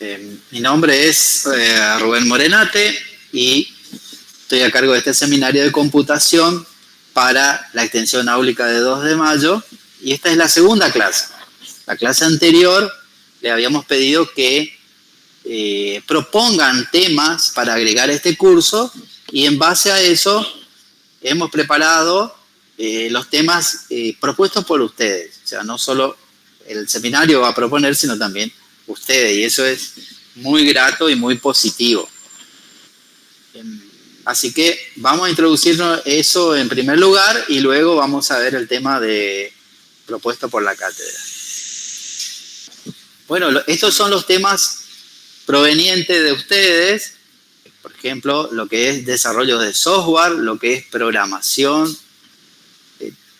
Mi nombre es Rubén Morenate y estoy a cargo de este seminario de computación para la extensión áulica de 2 de mayo y esta es la segunda clase. La clase anterior le habíamos pedido que propongan temas para agregar a este curso y en base a eso hemos preparado los temas propuestos por ustedes. O sea, no solo el seminario va a proponer, sino también ustedes, y eso es muy grato y muy positivo. Así que vamos a introducirnos eso en primer lugar y luego vamos a ver el tema propuesto por la cátedra. Bueno, estos son los temas provenientes de ustedes, por ejemplo, lo que es desarrollo de software, lo que es programación,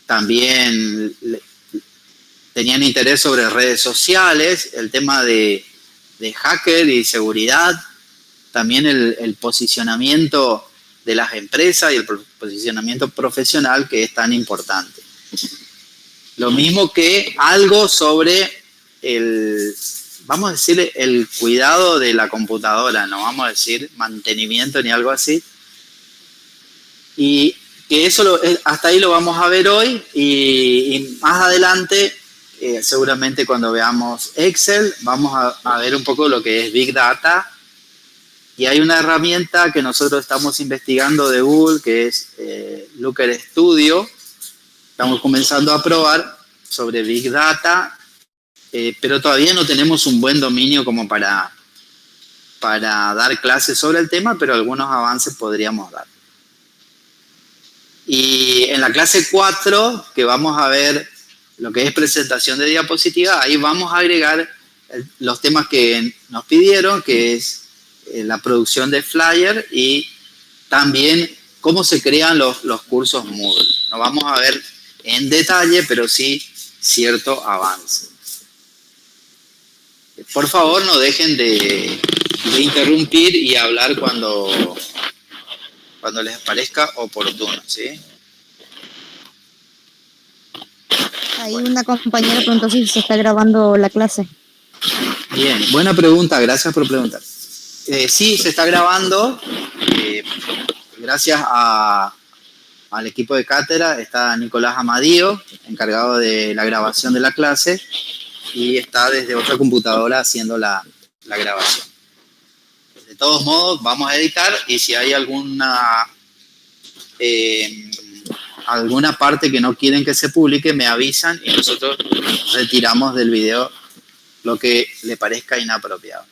también tenían interés sobre redes sociales, el tema de hacker y seguridad, también el posicionamiento de las empresas y el posicionamiento profesional que es tan importante. Lo mismo que algo sobre vamos a decir, el cuidado de la computadora, no vamos a decir mantenimiento ni algo así. Y que eso hasta ahí lo vamos a ver hoy y más adelante, seguramente cuando veamos Excel, vamos a ver un poco lo que es Big Data. Y hay una herramienta que nosotros estamos investigando de Google, que es Looker Studio. Estamos comenzando a probar sobre Big Data, pero todavía no tenemos un buen dominio como para dar clases sobre el tema, pero algunos avances podríamos dar. Y en la clase 4, que vamos a ver lo que es presentación de diapositivas, ahí vamos a agregar los temas que nos pidieron, que es la producción de flyer y también cómo se crean los cursos Moodle. No vamos a ver en detalle, pero sí cierto avance. Por favor, no dejen de interrumpir y hablar cuando les parezca oportuno, ¿sí? Hay una compañera preguntó si se está grabando la clase. Bien, buena pregunta, gracias por preguntar. Sí, se está grabando. Gracias al equipo de cátedra está Nicolás Amadío, encargado de la grabación de la clase, y está desde otra computadora haciendo la grabación. De todos modos, vamos a editar y si hay alguna parte que no quieren que se publique, me avisan y nosotros retiramos del video lo que le parezca inapropiado.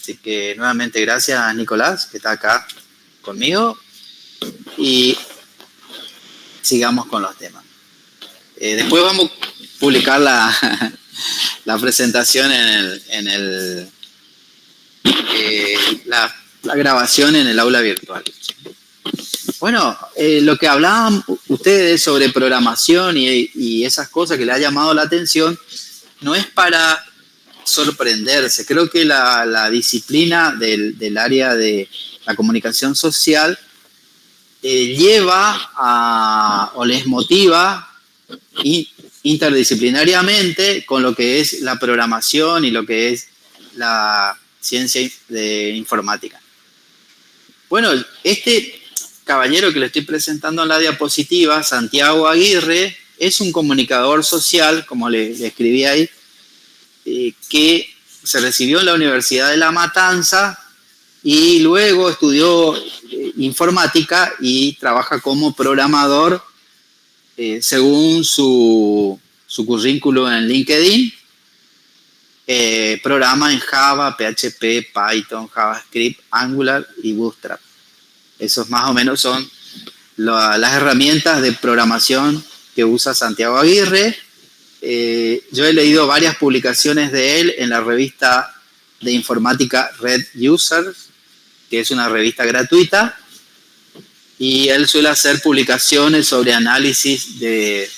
Así que nuevamente gracias a Nicolás, que está acá conmigo, y sigamos con los temas. Después vamos a publicar la presentación la grabación en el aula virtual. Bueno, lo que hablaban ustedes sobre programación y esas cosas que les ha llamado la atención, no es para sorprenderse. Creo que la disciplina del área de la comunicación social lleva o les motiva interdisciplinariamente con lo que es la programación y lo que es la ciencia de informática. Bueno, este caballero que le estoy presentando en la diapositiva, Santiago Aguirre, es un comunicador social, como le escribí ahí, que se recibió en la Universidad de La Matanza y luego estudió informática y trabaja como programador según su currículum en LinkedIn. Programa en Java, PHP, Python, JavaScript, Angular y Bootstrap. Esos más o menos son las herramientas de programación que usa Santiago Aguirre. Yo he leído varias publicaciones de él en la revista de informática Red Users, que es una revista gratuita, y él suele hacer publicaciones sobre análisis de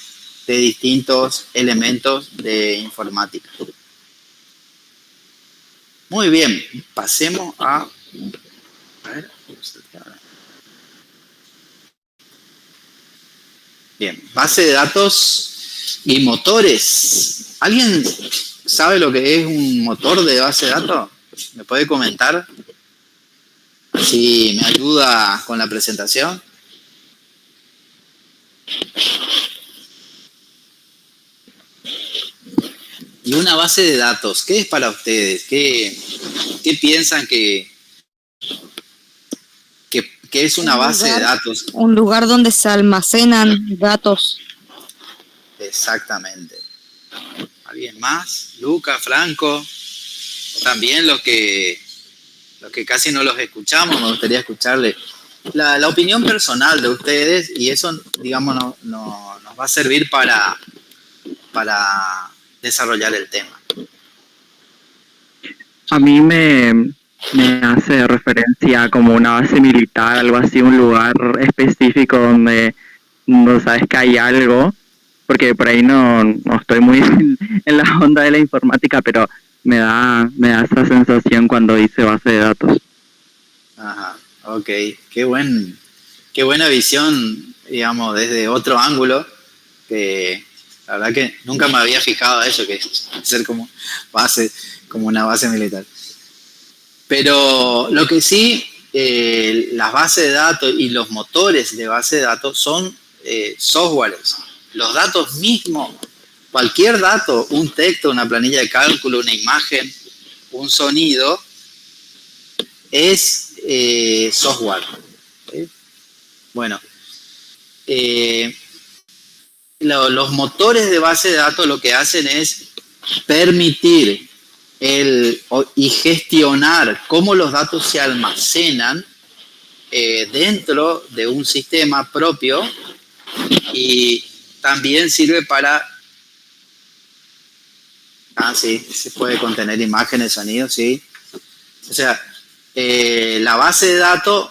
distintos elementos de informática. Muy bien, pasemos a ver. Bien, base de datos y motores. ¿Alguien sabe lo que es un motor de base de datos? ¿Me puede comentar? Así me ayuda con la presentación. Y una base de datos, ¿qué es para ustedes? ¿Qué piensan que es una base de datos? Un lugar donde se almacenan datos. Exactamente. ¿Alguien más? Luca, Franco. También los que casi no los escuchamos, me gustaría escucharle la opinión personal de ustedes, y eso, digamos, nos va a servir para desarrollar el tema. A mí me hace referencia como una base militar, algo así, un lugar específico donde no sabes que hay algo, porque por ahí no estoy muy en la onda de la informática, pero me da esa sensación cuando dice base de datos. Ajá, ok, qué buena visión, digamos, desde otro ángulo, que la verdad que nunca me había fijado a eso, que es ser como una base militar. Pero lo que sí, las bases de datos y los motores de base de datos son softwares. Los datos mismos, cualquier dato, un texto, una planilla de cálculo, una imagen, un sonido, es software. ¿Sí? Bueno, los motores de base de datos lo que hacen es permitir y gestionar cómo los datos se almacenan dentro de un sistema propio, y también sirve para... sí, se puede contener imágenes, sonidos, sí. O sea, la base de datos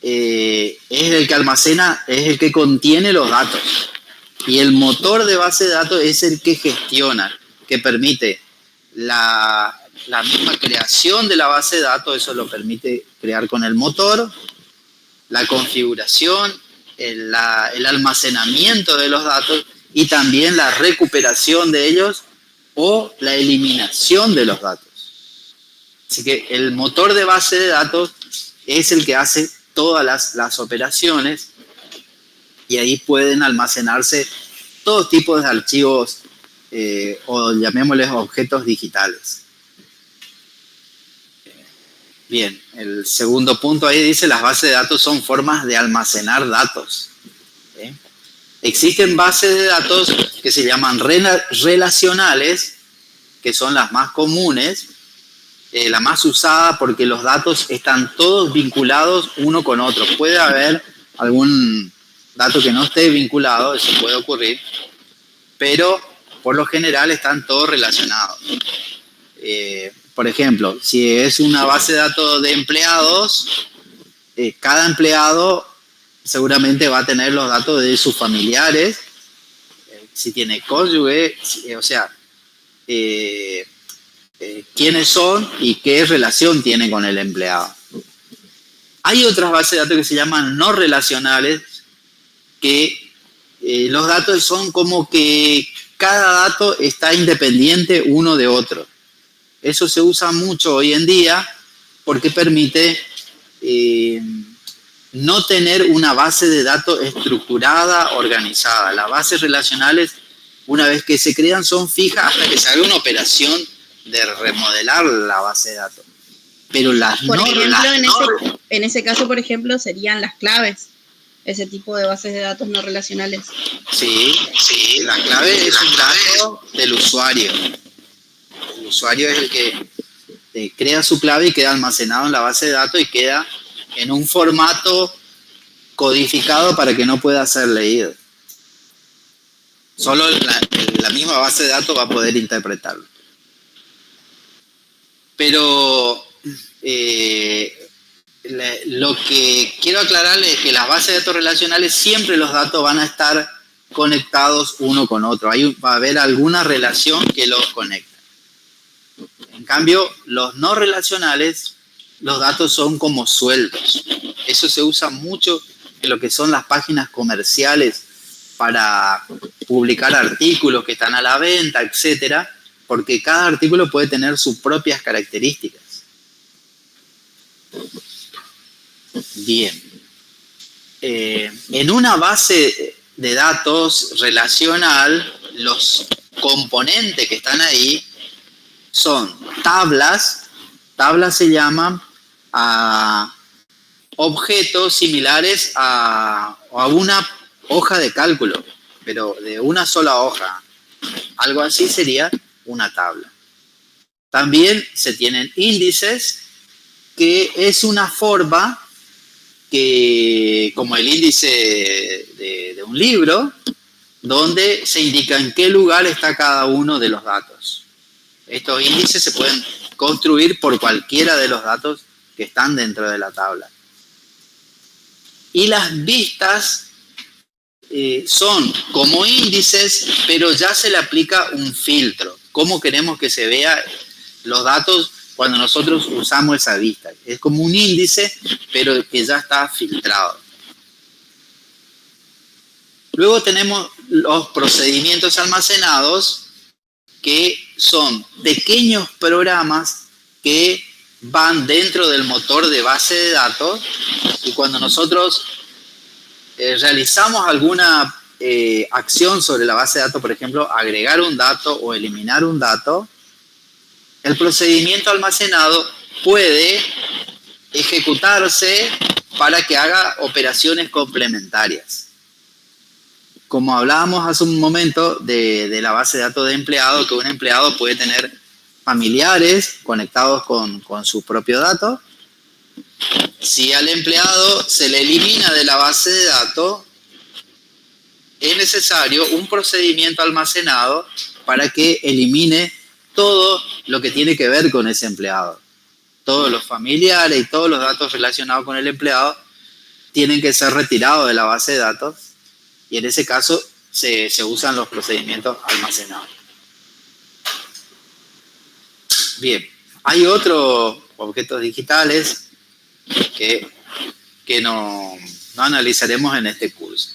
es el que almacena, es el que contiene los datos. Y el motor de base de datos es el que gestiona, que permite la misma creación de la base de datos. Eso lo permite crear con el motor, la configuración, el almacenamiento de los datos, y también la recuperación de ellos o la eliminación de los datos. Así que el motor de base de datos es el que hace todas las operaciones, y ahí pueden almacenarse todo tipo de archivos o llamémosles objetos digitales. Bien, el segundo punto ahí dice: las bases de datos son formas de almacenar datos. Existen bases de datos que se llaman relacionales, que son las más comunes, la más usada, porque los datos están todos vinculados uno con otro. Puede haber algún dato que no esté vinculado, eso puede ocurrir, pero por lo general están todos relacionados. Por ejemplo, si es una base de datos de empleados, cada empleado seguramente va a tener los datos de sus familiares, si tiene cónyuge, o sea, quiénes son y qué relación tienen con el empleado. Hay otras bases de datos que se llaman no relacionales, que los datos son como que cada dato está independiente uno de otro. Eso se usa mucho hoy en día porque permite no tener una base de datos estructurada, organizada. Las bases relacionales, una vez que se crean, son fijas hasta que se haga una operación de remodelar la base de datos. Pero por ejemplo, en ese caso, por ejemplo, serían las claves, ese tipo de bases de datos no relacionales. Sí, la clave es un dato del usuario. El usuario es el que crea su clave y queda almacenado en la base de datos y queda en un formato codificado para que no pueda ser leído. Solo la misma base de datos va a poder interpretarlo. Pero lo que quiero aclararles es que las bases de datos relacionales siempre los datos van a estar conectados uno con otro. Va a haber alguna relación que los conecte. En cambio, los no relacionales, los datos son como sueltos. Eso se usa mucho en lo que son las páginas comerciales para publicar artículos que están a la venta, etcétera. porque cada artículo puede tener sus propias características. Bien. En una base de datos relacional, los componentes que están ahí son tablas. Tablas se llaman a objetos similares a una hoja de cálculo, pero de una sola hoja. Algo así sería una tabla. También se tienen índices, que es una forma que, como el índice de un libro, donde se indica en qué lugar está cada uno de los datos. Estos índices se pueden construir por cualquiera de los datos que están dentro de la tabla. Y las vistas son como índices, pero ya se le aplica un filtro. ¿Cómo queremos que se vea los datos cuando nosotros usamos esa vista? Es como un índice, pero que ya está filtrado. Luego tenemos los procedimientos almacenados, que son pequeños programas que van dentro del motor de base de datos, y cuando nosotros realizamos alguna acción sobre la base de datos, por ejemplo, agregar un dato o eliminar un dato, el procedimiento almacenado puede ejecutarse para que haga operaciones complementarias. Como hablábamos hace un momento de la base de datos de empleado, que un empleado puede tener familiares conectados con su propio dato. Si al empleado se le elimina de la base de datos, es necesario un procedimiento almacenado para que elimine todo lo que tiene que ver con ese empleado. Todos los familiares y todos los datos relacionados con el empleado tienen que ser retirados de la base de datos, y en ese caso se usan los procedimientos almacenados. Bien, hay otros objetos digitales que no analizaremos en este curso.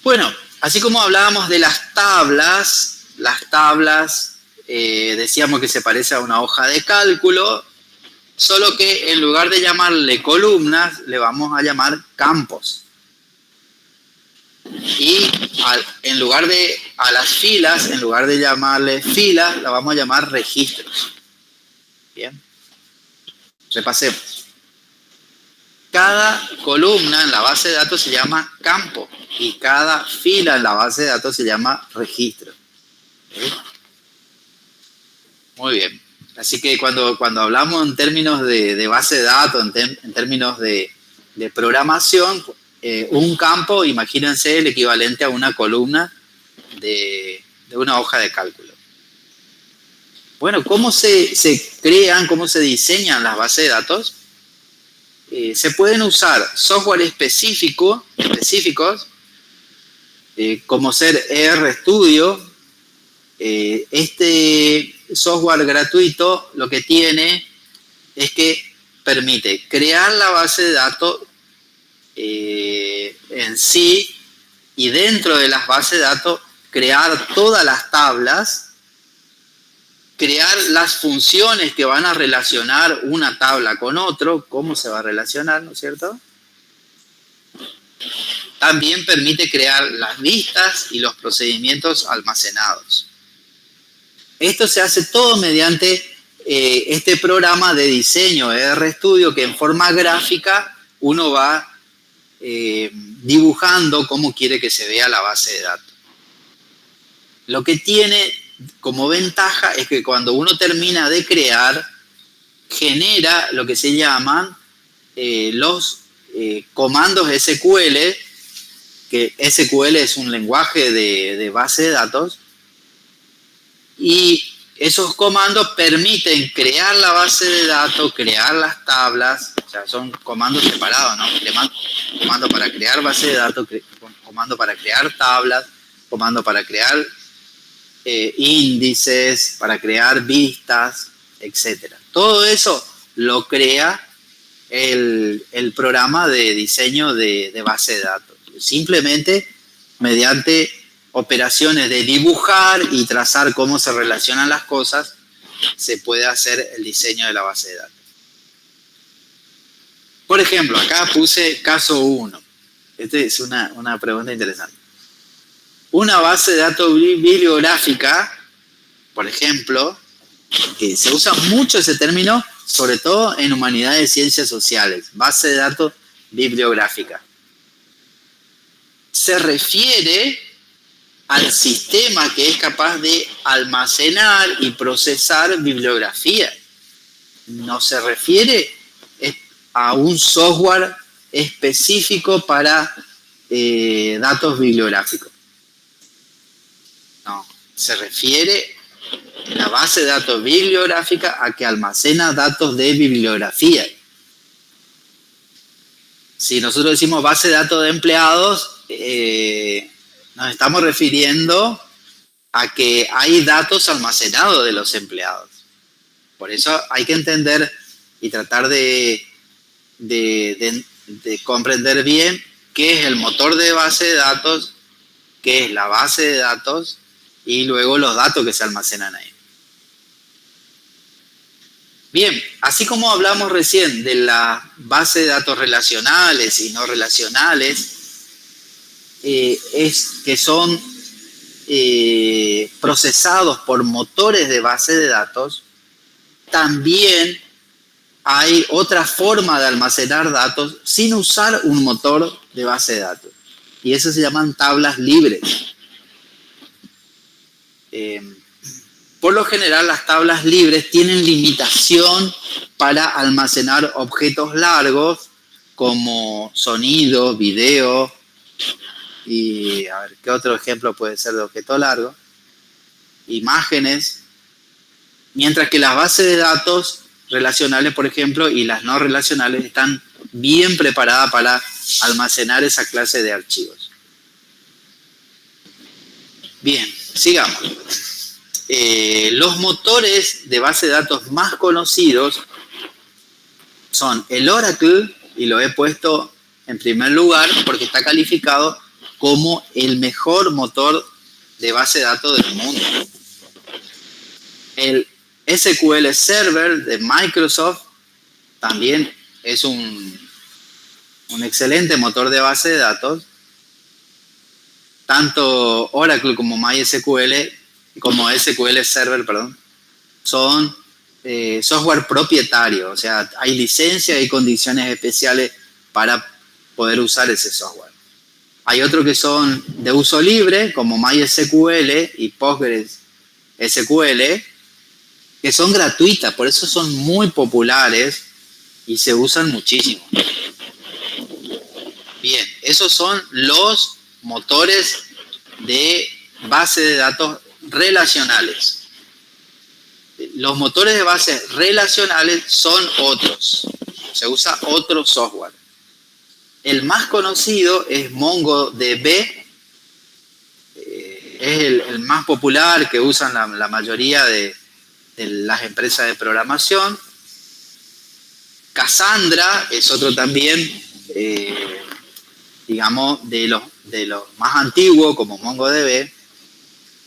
Bueno, así como hablábamos de las tablas decíamos que se parece a una hoja de cálculo, solo que en lugar de llamarle columnas, le vamos a llamar campos. Y en lugar de a las filas, en lugar de llamarle filas, la vamos a llamar registros. Bien, repasemos. Cada columna en la base de datos se llama campo y cada fila en la base de datos se llama registro. ¿Sí? Muy bien. Así que cuando hablamos en términos de base de datos, en términos de programación, un campo, imagínense el equivalente a una columna de una hoja de cálculo. Bueno, ¿cómo se crean, cómo se diseñan las bases de datos? Se pueden usar software específicos, como ser RStudio. Este software gratuito lo que tiene es que permite crear la base de datos en sí, y dentro de las bases de datos crear todas las tablas, crear las funciones que van a relacionar una tabla con otro, cómo se va a relacionar, ¿no es cierto? También permite crear las vistas y los procedimientos almacenados. Esto se hace todo mediante este programa de diseño RStudio, que en forma gráfica uno va dibujando cómo quiere que se vea la base de datos. Lo que tiene como ventaja es que cuando uno termina de crear, genera lo que se llaman los comandos SQL, que SQL es un lenguaje de base de datos, y esos comandos permiten crear la base de datos, crear las tablas, o sea, son comandos separados, ¿no? Comando para crear base de datos, comando para crear tablas, comando para crear índices, para crear vistas, etc. Todo eso lo crea el programa de diseño de base de datos, simplemente mediante operaciones de dibujar y trazar cómo se relacionan las cosas, se puede hacer el diseño de la base de datos. Por ejemplo, acá puse caso 1. Esta es una pregunta interesante. Una base de datos bibliográfica, por ejemplo, que se usa mucho ese término, sobre todo en humanidades y ciencias sociales, base de datos bibliográfica. Se refiere al sistema que es capaz de almacenar y procesar bibliografía. No se refiere a un software específico para datos bibliográficos. No, se refiere la base de datos bibliográfica a que almacena datos de bibliografía. Si nosotros decimos base de datos de empleados, nos estamos refiriendo a que hay datos almacenados de los empleados. Por eso hay que entender y tratar de comprender bien qué es el motor de base de datos, qué es la base de datos y luego los datos que se almacenan ahí. Bien, así como hablamos recién de la base de datos relacionales y no relacionales, que son procesados por motores de base de datos, también hay otra forma de almacenar datos sin usar un motor de base de datos. Y eso se llaman tablas libres. Por lo general, las tablas libres tienen limitación para almacenar objetos largos como sonido, video y, a ver, ¿qué otro ejemplo puede ser de objeto largo? Imágenes. Mientras que las bases de datos relacionales, por ejemplo, y las no relacionales están bien preparadas para almacenar esa clase de archivos. Bien, sigamos. Los motores de base de datos más conocidos son el Oracle, y lo he puesto en primer lugar porque está calificado como el mejor motor de base de datos del mundo. El SQL Server de Microsoft también es un excelente motor de base de datos. Tanto Oracle como MySQL, como SQL Server, son software propietario, o sea, hay licencias y condiciones especiales para poder usar ese software. Hay otros que son de uso libre, como MySQL y PostgreSQL, que son gratuitas, por eso son muy populares y se usan muchísimo. Bien, esos son los motores de base de datos relacionales. Los motores de base relacionales son otros. Se usa otro software. El más conocido es MongoDB. Es el más popular que usan la mayoría de las empresas de programación. Cassandra es otro también, digamos, de los más antiguos, como MongoDB.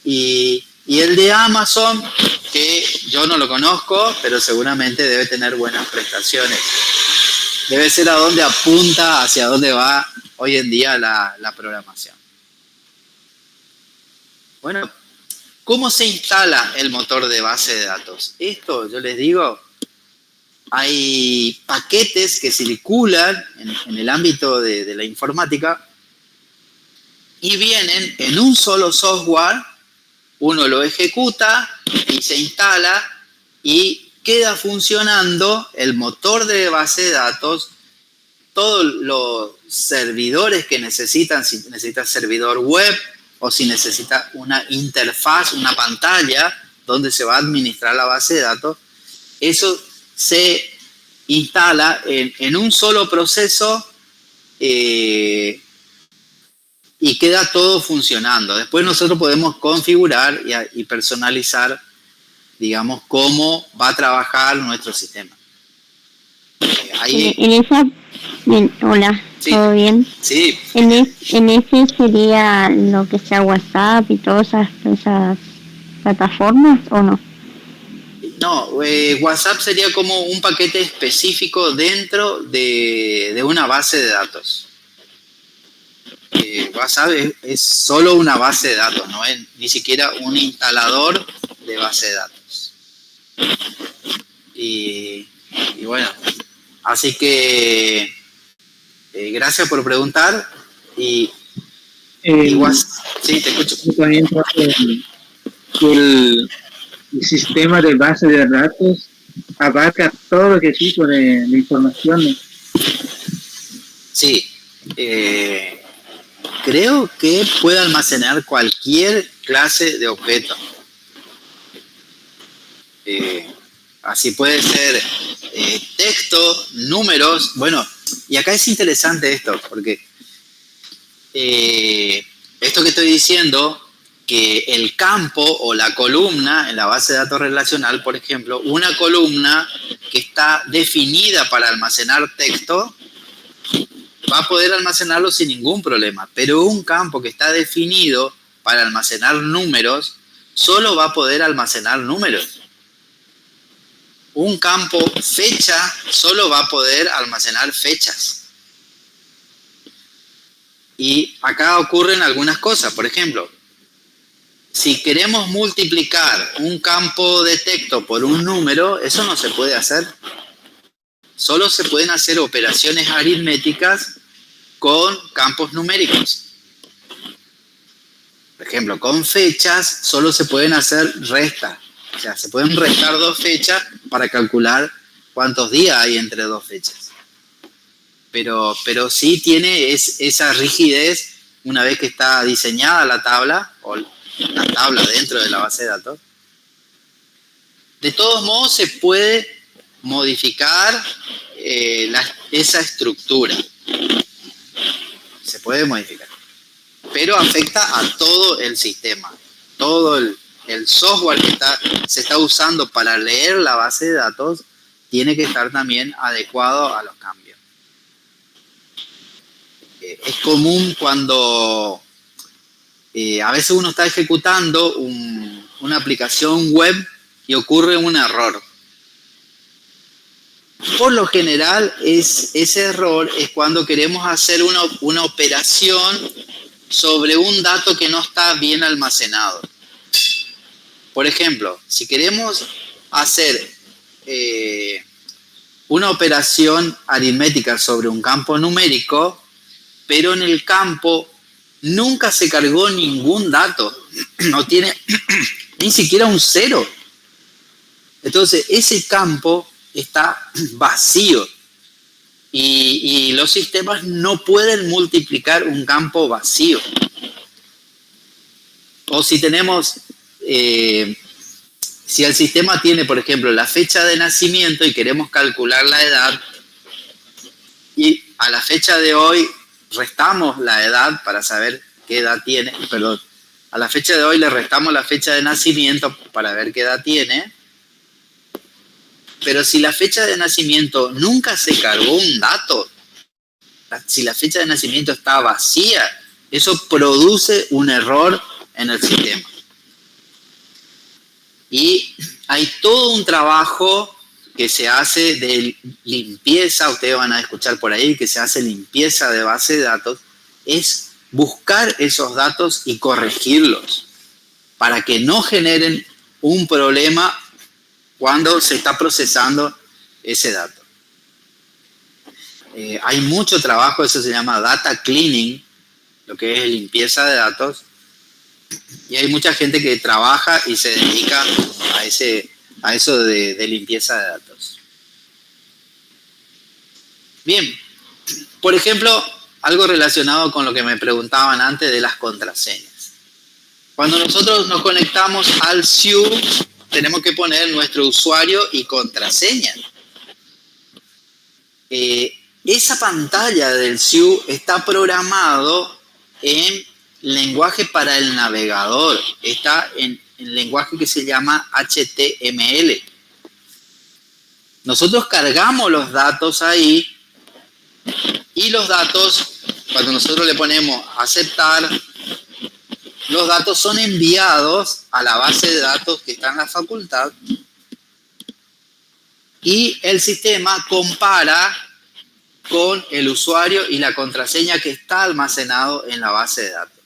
Y el de Amazon, que yo no lo conozco, pero seguramente debe tener buenas prestaciones. Debe ser a dónde apunta, hacia dónde va hoy en día la programación. Bueno, ¿cómo se instala el motor de base de datos? Esto, yo les digo, hay paquetes que circulan en el ámbito de la informática y vienen en un solo software. Uno lo ejecuta y se instala y queda funcionando el motor de base de datos, todos los servidores que necesitan, si necesita servidor web o si necesita una interfaz, una pantalla donde se va a administrar la base de datos, eso se instala en un solo proceso y queda todo funcionando. Después nosotros podemos configurar y personalizar, digamos, cómo va a trabajar nuestro sistema. En esa, bien, hola. Sí, ¿Todo bien? sí. En ese sería lo que sea WhatsApp y todas esas plataformas, ¿o no? No, WhatsApp sería como un paquete específico dentro de una base de datos. WhatsApp es solo una base de datos, no es ni siquiera un instalador de base de datos. Y bueno, así que gracias por preguntar. Y sí, te escucho. También el sistema de base de datos abarca todo tipo de información. Sí, creo que puede almacenar cualquier clase de objeto. Así puede ser texto, números. Bueno, y acá es interesante esto, porque esto que estoy diciendo, que el campo o la columna en la base de datos relacional, por ejemplo, una columna que está definida para almacenar texto, va a poder almacenarlo sin ningún problema, pero un campo que está definido para almacenar números, solo va a poder almacenar números. Un campo fecha solo va a poder almacenar fechas. Y acá ocurren algunas cosas. Por ejemplo, si queremos multiplicar un campo de texto por un número, eso no se puede hacer. Solo se pueden hacer operaciones aritméticas con campos numéricos. Por ejemplo, con fechas solo se pueden hacer restas. O sea, se pueden restar 2 fechas para calcular cuántos días hay entre 2 fechas. Pero sí tiene esa rigidez una vez que está diseñada la tabla, o la tabla dentro de la base de datos. De todos modos, se puede modificar esa estructura. Se puede modificar. Pero afecta a todo el sistema. Todo el software que se está usando para leer la base de datos tiene que estar también adecuado a los cambios. Es común cuando a veces uno está ejecutando una aplicación web y ocurre un error. Por lo general, ese error es cuando queremos hacer una operación sobre un dato que no está bien almacenado. Por ejemplo, si queremos hacer una operación aritmética sobre un campo numérico, pero en el campo nunca se cargó ningún dato, no tiene ni siquiera un 0. Entonces, ese campo está vacío y los sistemas no pueden multiplicar un campo vacío. O si tenemos, si el sistema tiene, por ejemplo, la fecha de nacimiento y queremos calcular la edad, y a la fecha de hoy restamos la edad para saber qué edad tiene, perdón, a la fecha de hoy le restamos la fecha de nacimiento para ver qué edad tiene, pero si la fecha de nacimiento nunca se cargó un dato, si la fecha de nacimiento está vacía, eso produce un error en el sistema. Y hay todo un trabajo que se hace de limpieza, ustedes van a escuchar por ahí que se hace limpieza de base de datos, es buscar esos datos y corregirlos para que no generen un problema cuando se está procesando ese dato. Hay mucho trabajo, eso se llama data cleaning, lo que es limpieza de datos, y hay mucha gente que trabaja y se dedica a eso de limpieza de datos. Bien, por ejemplo, algo relacionado con lo que me preguntaban antes de las contraseñas. Cuando nosotros nos conectamos al SIU, tenemos que poner nuestro usuario y contraseña. Esa pantalla del SIU está programado en lenguaje para el navegador. Está en lenguaje que se llama HTML. Nosotros cargamos los datos ahí Y los datos, cuando nosotros le ponemos aceptar, los datos son enviados a la base de datos que está en la facultad y el sistema compara con el usuario y la contraseña que está almacenado en la base de datos.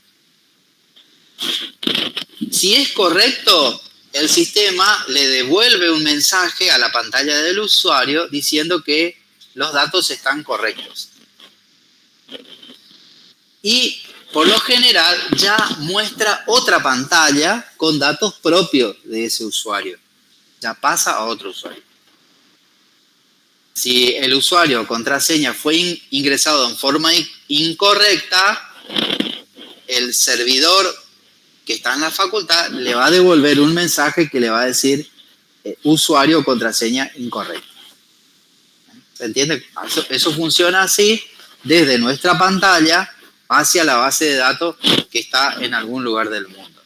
Si es correcto, el sistema le devuelve un mensaje a la pantalla del usuario diciendo que los datos están correctos. Y por lo general ya muestra otra pantalla con datos propios de ese usuario. Ya pasa a otro usuario. Si el usuario o contraseña fue ingresado en forma incorrecta, el servidor que está en la facultad le va a devolver un mensaje que le va a decir usuario o contraseña incorrecta. ¿Se entiende? Eso funciona así desde nuestra pantalla hacia la base de datos que está en algún lugar del mundo.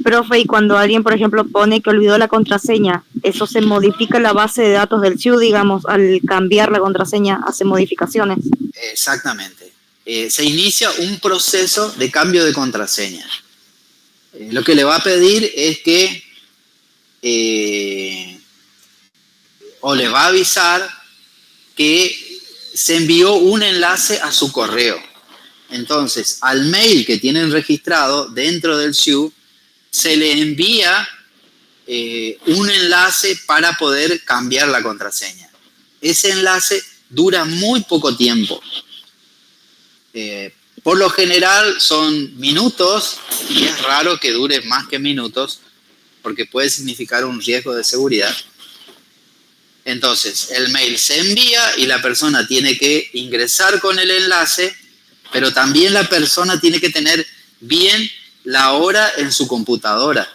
Profe, y cuando alguien, por ejemplo, pone que olvidó la contraseña, ¿eso se modifica en la base de datos del SIU, digamos, al cambiar la contraseña, hace modificaciones? Exactamente. Se inicia un proceso de cambio de contraseña. Lo que le va a pedir es que, o le va a avisar que se envió un enlace a su correo. Entonces, al mail que tienen registrado dentro del SIU, se le envía un enlace para poder cambiar la contraseña. Ese enlace dura muy poco tiempo. Por lo general son minutos y es raro que dure más que minutos porque puede significar un riesgo de seguridad. Entonces, el mail se envía y la persona tiene que ingresar con el enlace, pero también la persona tiene que tener bien la hora en su computadora.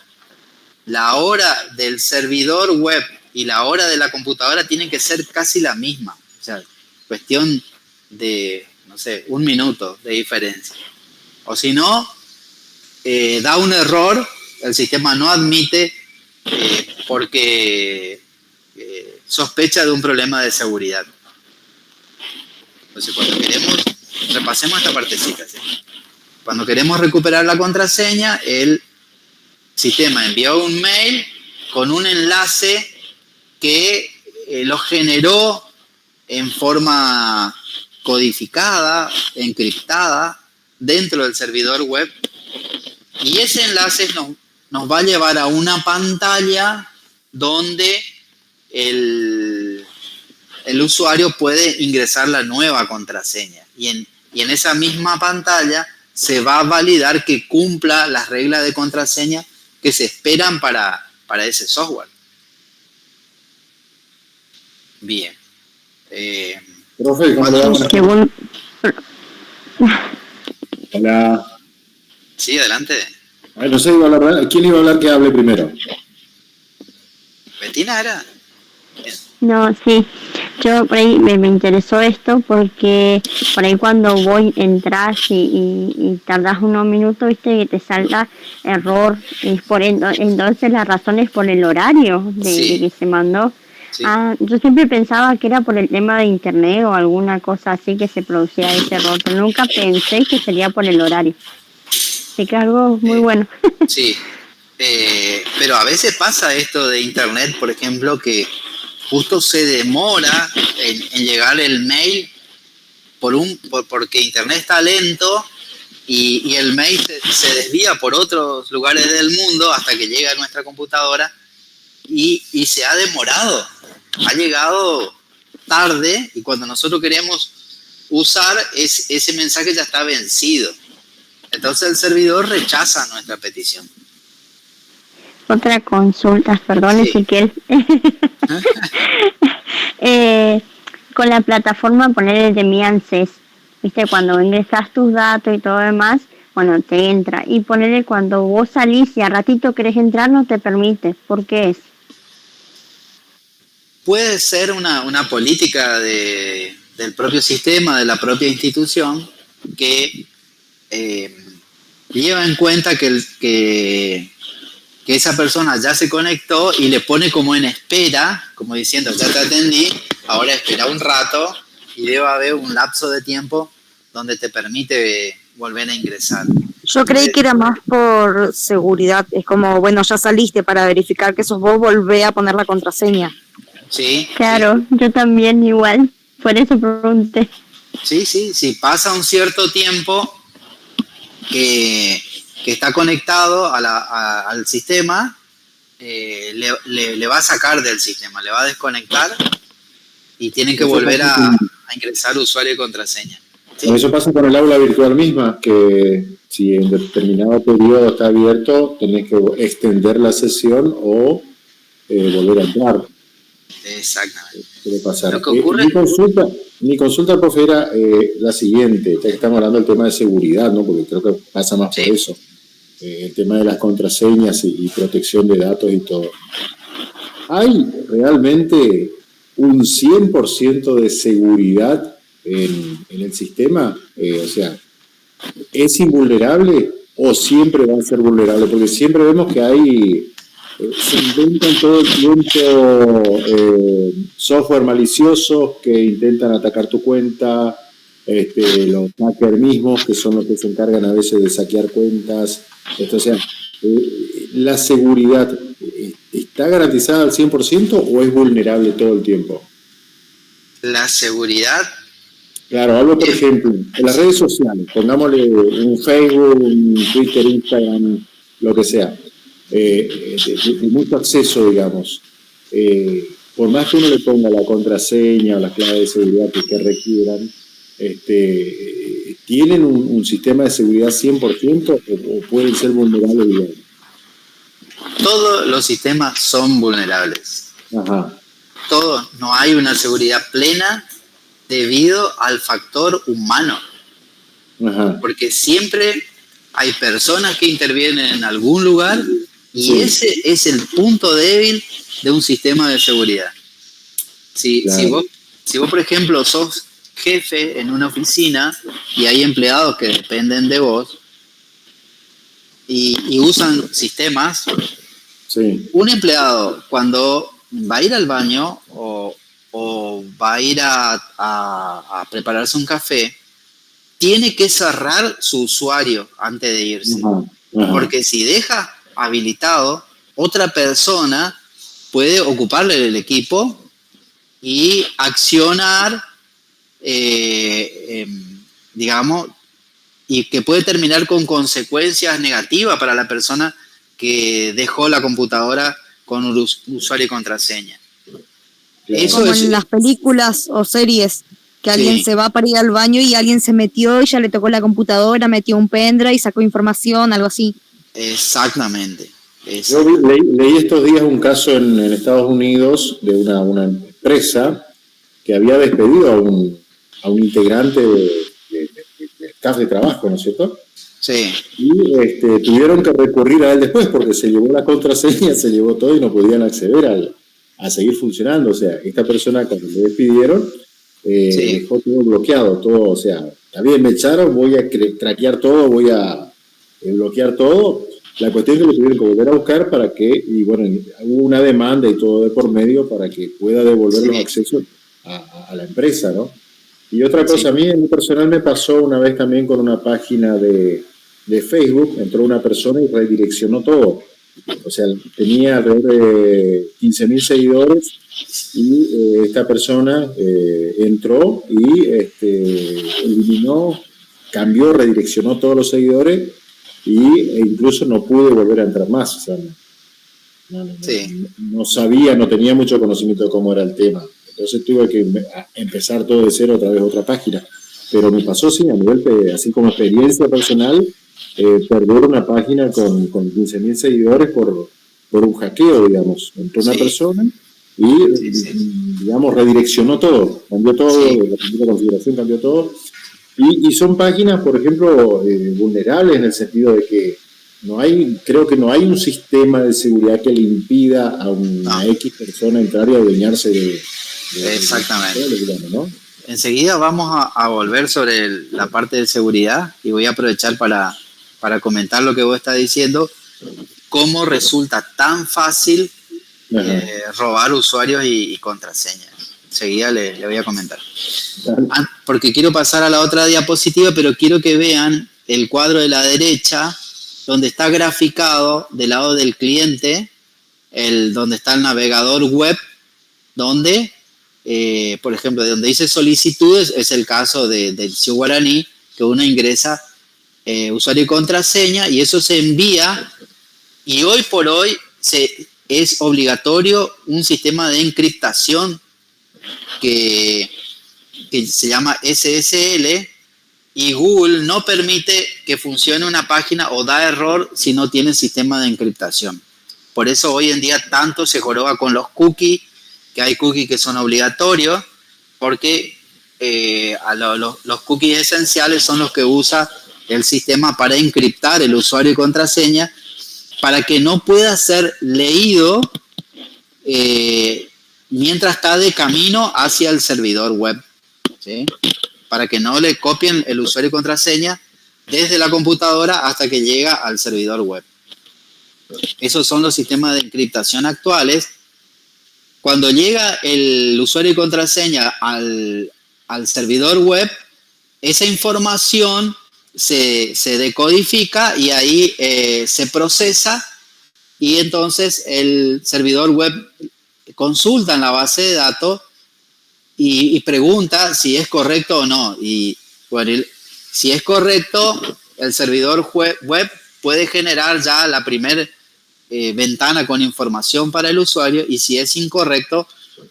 La hora del servidor web y la hora de la computadora tienen que ser casi la misma. O sea, cuestión de, no sé, un minuto de diferencia. O si no, da un error, el sistema no admite porque sospecha de un problema de seguridad. Entonces, cuando queremos, repasemos esta partecita, ¿sí? Cuando queremos recuperar la contraseña, el sistema envió un mail con un enlace que lo generó en forma codificada, encriptada, dentro del servidor web. Y ese enlace nos va a llevar a una pantalla donde el usuario puede ingresar la nueva contraseña. Y en esa misma pantalla se va a validar que cumpla las reglas de contraseña que se esperan para ese software. Bien. Profe, ¿cómo le va? Hola. Sí, adelante. A ver, no sé, ¿quién iba a hablar que hable primero? ¿Betina era? No, sí. Yo por ahí me interesó esto porque por ahí cuando entras y tardas unos minutos, viste que te salga error. Entonces la razón es por el horario de que se mandó. Sí. Yo siempre pensaba que era por el tema de internet o alguna cosa así que se producía ese error, pero nunca pensé que sería por el horario. Así que algo muy bueno. Sí, pero a veces pasa esto de internet, por ejemplo, que justo se demora en llegar el mail porque internet está lento y el mail se desvía por otros lugares del mundo hasta que llega a nuestra computadora y se ha demorado. Ha llegado tarde y cuando nosotros queremos usar ese mensaje ya está vencido. Entonces el servidor rechaza nuestra petición. Otra consulta, perdón, Sí. Ezequiel. Con la plataforma poner el de mi ANSES, viste, cuando ingresas tus datos y todo demás, bueno, te entra. Y ponerle cuando vos salís y a ratito querés entrar, no te permite. ¿Por qué es? Puede ser una política del propio sistema, de la propia institución, que lleva en cuenta que esa persona ya se conectó y le pone como en espera, como diciendo, ya te atendí, ahora espera un rato y debe haber un lapso de tiempo donde te permite volver a ingresar. Yo creí que era más por seguridad. Es como, bueno, ya saliste, para verificar que sos vos, volvé a poner la contraseña. Sí. Claro, sí. Yo también igual. Por eso pregunté. Sí, si pasa un cierto tiempo que está conectado al sistema, le va a sacar del sistema, le va a desconectar y tienen que volver a ingresar usuario y contraseña. ¿Sí? Eso pasa con el aula virtual misma, que si en determinado periodo está abierto, tenés que extender la sesión o volver a entrar. Exactamente. Puede pasar. Lo que ocurre... Mi consulta, profe, era la siguiente, ya que estamos hablando del tema de seguridad, ¿no? Porque creo que pasa más por eso. El tema de las contraseñas y protección de datos y todo. ¿Hay realmente un 100% de seguridad en el sistema? O sea, ¿es invulnerable o siempre va a ser vulnerable? Porque siempre vemos que hay... se inventan todo el tiempo software maliciosos que intentan atacar tu cuenta, los hackers mismos, que son los que se encargan a veces de saquear cuentas. O sea, ¿la seguridad está garantizada al 100% o es vulnerable todo el tiempo? La seguridad... Claro, hablo por ejemplo, en las redes sociales, pongámosle un Facebook, un Twitter, Instagram, lo que sea. De mucho acceso, digamos. Por más que uno le ponga la contraseña o la clave de seguridad que requieran, ¿tienen un sistema de seguridad 100% o pueden ser vulnerables, digamos? Todos los sistemas son vulnerables. Ajá. Todos. No hay una seguridad plena debido al factor humano. Ajá. Porque siempre hay personas que intervienen en algún lugar y ese es el punto débil de un sistema de seguridad. Si vos, por ejemplo, sos jefe en una oficina y hay empleados que dependen de vos y usan sistemas, un empleado cuando va a ir al baño o va a ir a prepararse un café, tiene que cerrar su usuario antes de irse. Porque si deja habilitado, otra persona puede ocuparle el equipo y accionar, digamos, y que puede terminar con consecuencias negativas para la persona que dejó la computadora con un usuario y contraseña. Eso como en las películas o series, que alguien se va para ir al baño y alguien se metió y ya le tocó la computadora, metió un pendrive y sacó información, algo así. Exactamente. Yo leí estos días un caso en Estados Unidos de una empresa que había despedido a un integrante del staff de trabajo, ¿no es cierto? Sí. Y tuvieron que recurrir a él después porque se llevó la contraseña, se llevó todo y no podían acceder a seguir funcionando. O sea, esta persona cuando le despidieron dejó todo bloqueado, todo, o sea, está bien, me echaron, voy a craquear todo, voy a bloquear todo. La cuestión es que lo tuvieron que volver a buscar para que, y bueno, hubo una demanda y todo de por medio para que pueda devolver los accesos a la empresa, ¿no? Y otra cosa, a mí en lo personal me pasó una vez también con una página de Facebook, entró una persona y redireccionó todo. O sea, tenía alrededor de 15.000 seguidores y esta persona entró y eliminó, cambió, redireccionó todos los seguidores e incluso no pude volver a entrar más. O sea, no sabía, no tenía mucho conocimiento de cómo era el tema. Entonces tuve que empezar todo de cero, otra vez otra página. Pero me pasó, sí, a nivel, así como experiencia personal, perder una página con 15.000 seguidores por un hackeo, digamos. Entró una persona y, digamos, redireccionó todo, cambió todo, la primera configuración cambió todo. Y son páginas, por ejemplo, vulnerables en el sentido de que creo que no hay un sistema de seguridad que le impida a una X persona entrar y adueñarse de exactamente. Digamos, ¿no? Enseguida vamos a volver sobre la parte de seguridad y voy a aprovechar para comentar lo que vos estás diciendo, cómo resulta tan fácil robar usuarios y contraseñas. enseguida le voy a comentar. Porque quiero pasar a la otra diapositiva, pero quiero que vean el cuadro de la derecha, donde está graficado del lado del cliente, donde está el navegador web, donde, por ejemplo, de donde dice solicitudes, es el caso del Ciu Guaraní, que uno ingresa usuario y contraseña, y eso se envía, y hoy por hoy es obligatorio un sistema de encriptación que se llama SSL, y Google no permite que funcione una página o da error si no tiene sistema de encriptación. Por eso hoy en día tanto se joroba con los cookies, que hay cookies que son obligatorios, porque los cookies esenciales son los que usa el sistema para encriptar el usuario y contraseña, para que no pueda ser leído mientras está de camino hacia el servidor web, ¿sí? Para que no le copien el usuario y contraseña desde la computadora hasta que llega al servidor web. Esos son los sistemas de encriptación actuales. Cuando llega el usuario y contraseña al servidor web, esa información se decodifica y ahí se procesa, y entonces el servidor web consulta en la base de datos y pregunta si es correcto o no. Y bueno, si es correcto, el servidor web puede generar ya la primera ventana con información para el usuario, y si es incorrecto,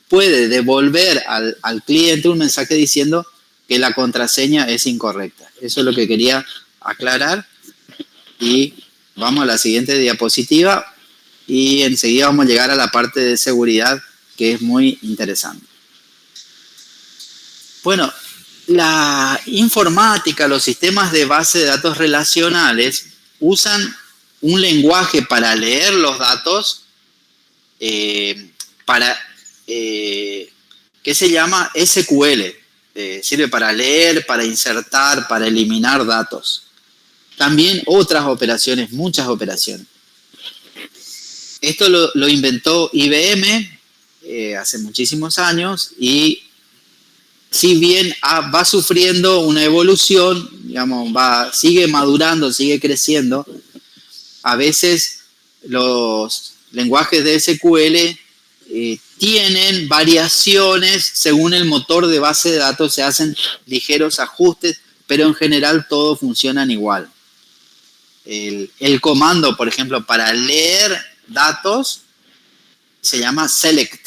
puede devolver al cliente un mensaje diciendo que la contraseña es incorrecta. Eso es lo que quería aclarar. Y vamos a la siguiente diapositiva, y enseguida vamos a llegar a la parte de seguridad, que es muy interesante. Bueno, la informática, los sistemas de base de datos relacionales usan un lenguaje para leer los datos, que se llama SQL. Sirve para leer, para insertar, para eliminar datos. También otras operaciones, muchas operaciones. Esto lo inventó IBM hace muchísimos años, y si bien va sufriendo una evolución, digamos, sigue madurando, sigue creciendo, a veces los lenguajes de SQL tienen variaciones según el motor de base de datos, se hacen ligeros ajustes, pero en general todos funcionan igual. El comando, por ejemplo, para leer datos se llama select.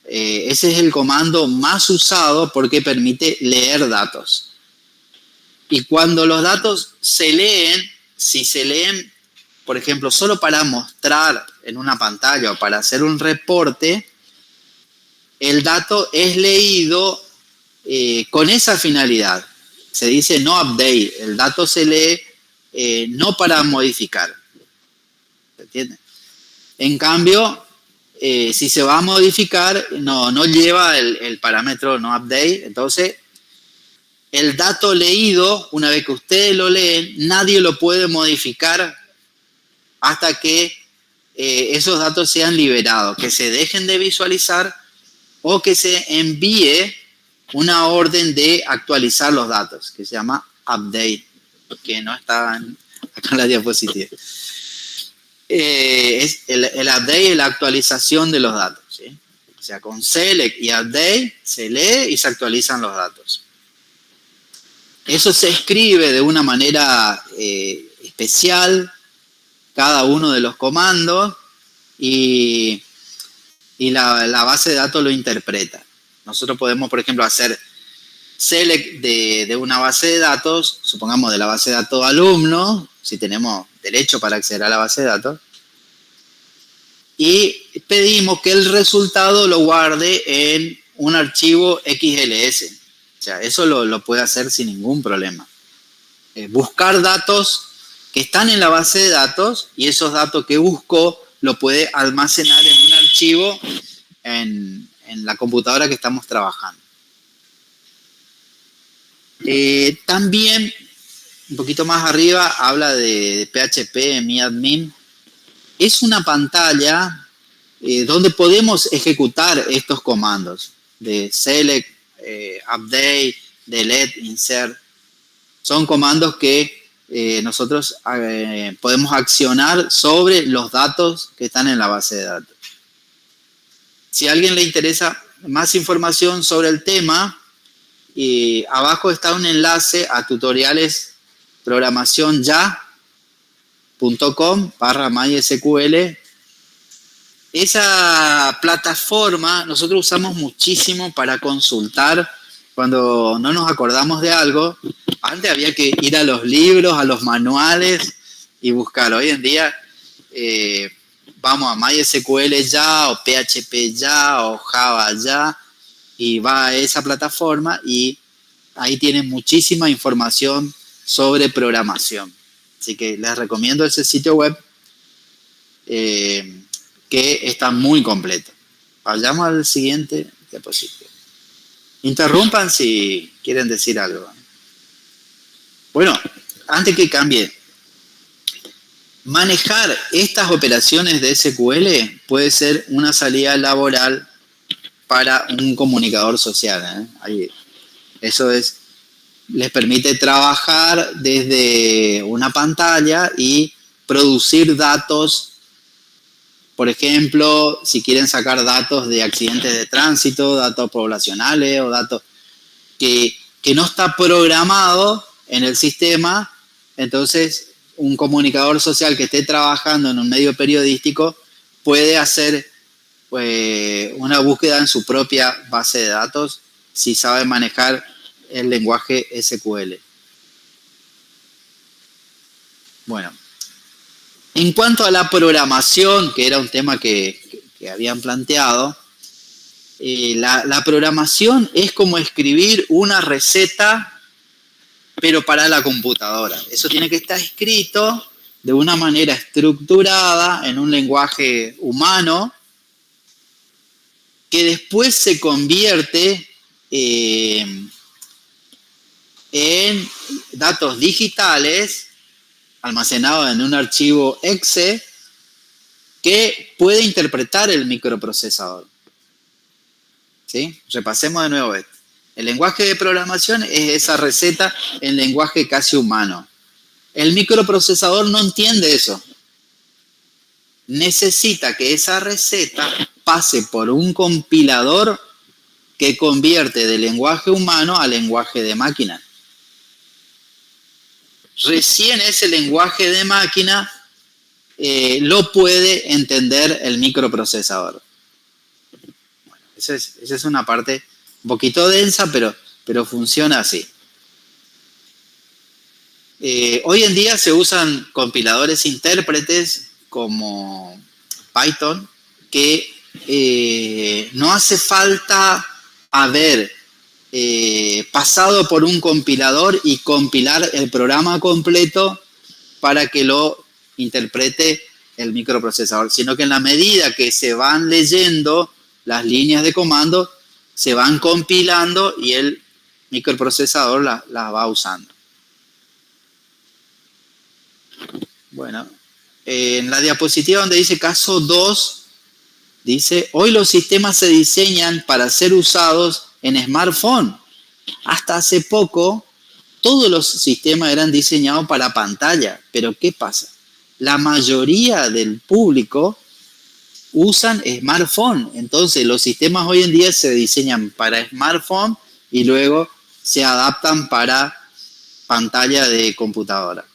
Ese es el comando más usado porque permite leer datos. Y cuando los datos se leen, si se leen, por ejemplo, solo para mostrar en una pantalla o para hacer un reporte, el dato es leído con esa finalidad. Se dice no update. El dato se lee no para modificar. ¿Se entiende? En cambio, si se va a modificar, no lleva el parámetro no update. Entonces, el dato leído, una vez que ustedes lo leen, nadie lo puede modificar hasta que esos datos sean liberados, que se dejen de visualizar o que se envíe una orden de actualizar los datos, que se llama update, que no está acá en la diapositiva. El update es la actualización de los datos, ¿sí? O sea, con select y update se lee y se actualizan los datos. Eso se escribe de una manera especial, cada uno de los comandos, y la base de datos lo interpreta. Nosotros podemos, por ejemplo, hacer select de una base de datos, supongamos de la base de datos alumno, si tenemos derecho para acceder a la base de datos, y pedimos que el resultado lo guarde en un archivo XLS. O sea, eso lo puede hacer sin ningún problema. Buscar datos que están en la base de datos, y esos datos que buscó lo puede almacenar en un archivo en la computadora que estamos trabajando. También, un poquito más arriba, habla de PHP, MyAdmin. Es una pantalla donde podemos ejecutar estos comandos de select, update, delete, insert. Son comandos que nosotros podemos accionar sobre los datos que están en la base de datos. Si a alguien le interesa más información sobre el tema, abajo está un enlace a tutoriales programacionyá.com/MySQL. Esa plataforma nosotros usamos muchísimo para consultar cuando no nos acordamos de algo. Antes había que ir a los libros, a los manuales y buscar. Hoy en día vamos a MySQL ya, o PHP ya, o Java ya, y va a esa plataforma y ahí tienen muchísima información sobre programación. Así que les recomiendo ese sitio web que está muy completo. Vayamos al siguiente diapositiva. Interrumpan si quieren decir algo. Bueno, antes que cambie, manejar estas operaciones de SQL puede ser una salida laboral para un comunicador social. Eso les permite trabajar desde una pantalla y producir datos. Por ejemplo, si quieren sacar datos de accidentes de tránsito, datos poblacionales o datos que no está programado en el sistema, entonces un comunicador social que esté trabajando en un medio periodístico puede hacer una búsqueda en su propia base de datos si sabe manejar el lenguaje SQL. Bueno. En cuanto a la programación, que era un tema que habían planteado, la programación es como escribir una receta, pero para la computadora. Eso tiene que estar escrito de una manera estructurada, en un lenguaje humano, que después se convierte en datos digitales almacenado en un archivo exe que puede interpretar el microprocesador. ¿Sí? Repasemos de nuevo esto. El lenguaje de programación es esa receta en lenguaje casi humano. El microprocesador no entiende eso. Necesita que esa receta pase por un compilador que convierte de lenguaje humano a lenguaje de máquina. Recién ese lenguaje de máquina lo puede entender el microprocesador. Bueno, esa es una parte un poquito densa, pero funciona así. Hoy en día se usan compiladores intérpretes como Python, que no hace falta haber pasado por un compilador y compilar el programa completo para que lo interprete el microprocesador, sino que en la medida que se van leyendo las líneas de comando, se van compilando y el microprocesador las va usando. Bueno, en la diapositiva donde dice caso 2, dice, hoy los sistemas se diseñan para ser usados en smartphone. Hasta hace poco, todos los sistemas eran diseñados para pantalla. Pero ¿qué pasa? La mayoría del público usan smartphone. Entonces, los sistemas hoy en día se diseñan para smartphone y luego se adaptan para pantalla de computadora.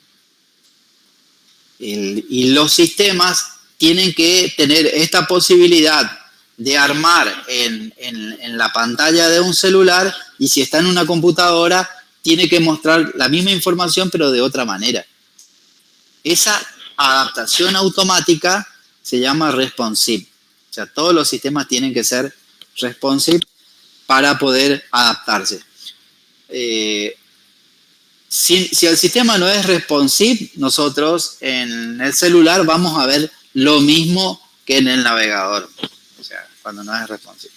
Y los sistemas tienen que tener esta posibilidad de armar en la pantalla de un celular, y si está en una computadora, tiene que mostrar la misma información, pero de otra manera. Esa adaptación automática se llama responsive. O sea, todos los sistemas tienen que ser responsive para poder adaptarse. Si el sistema no es responsive, nosotros en el celular vamos a ver lo mismo que en el navegador. O sea, cuando no es responsive.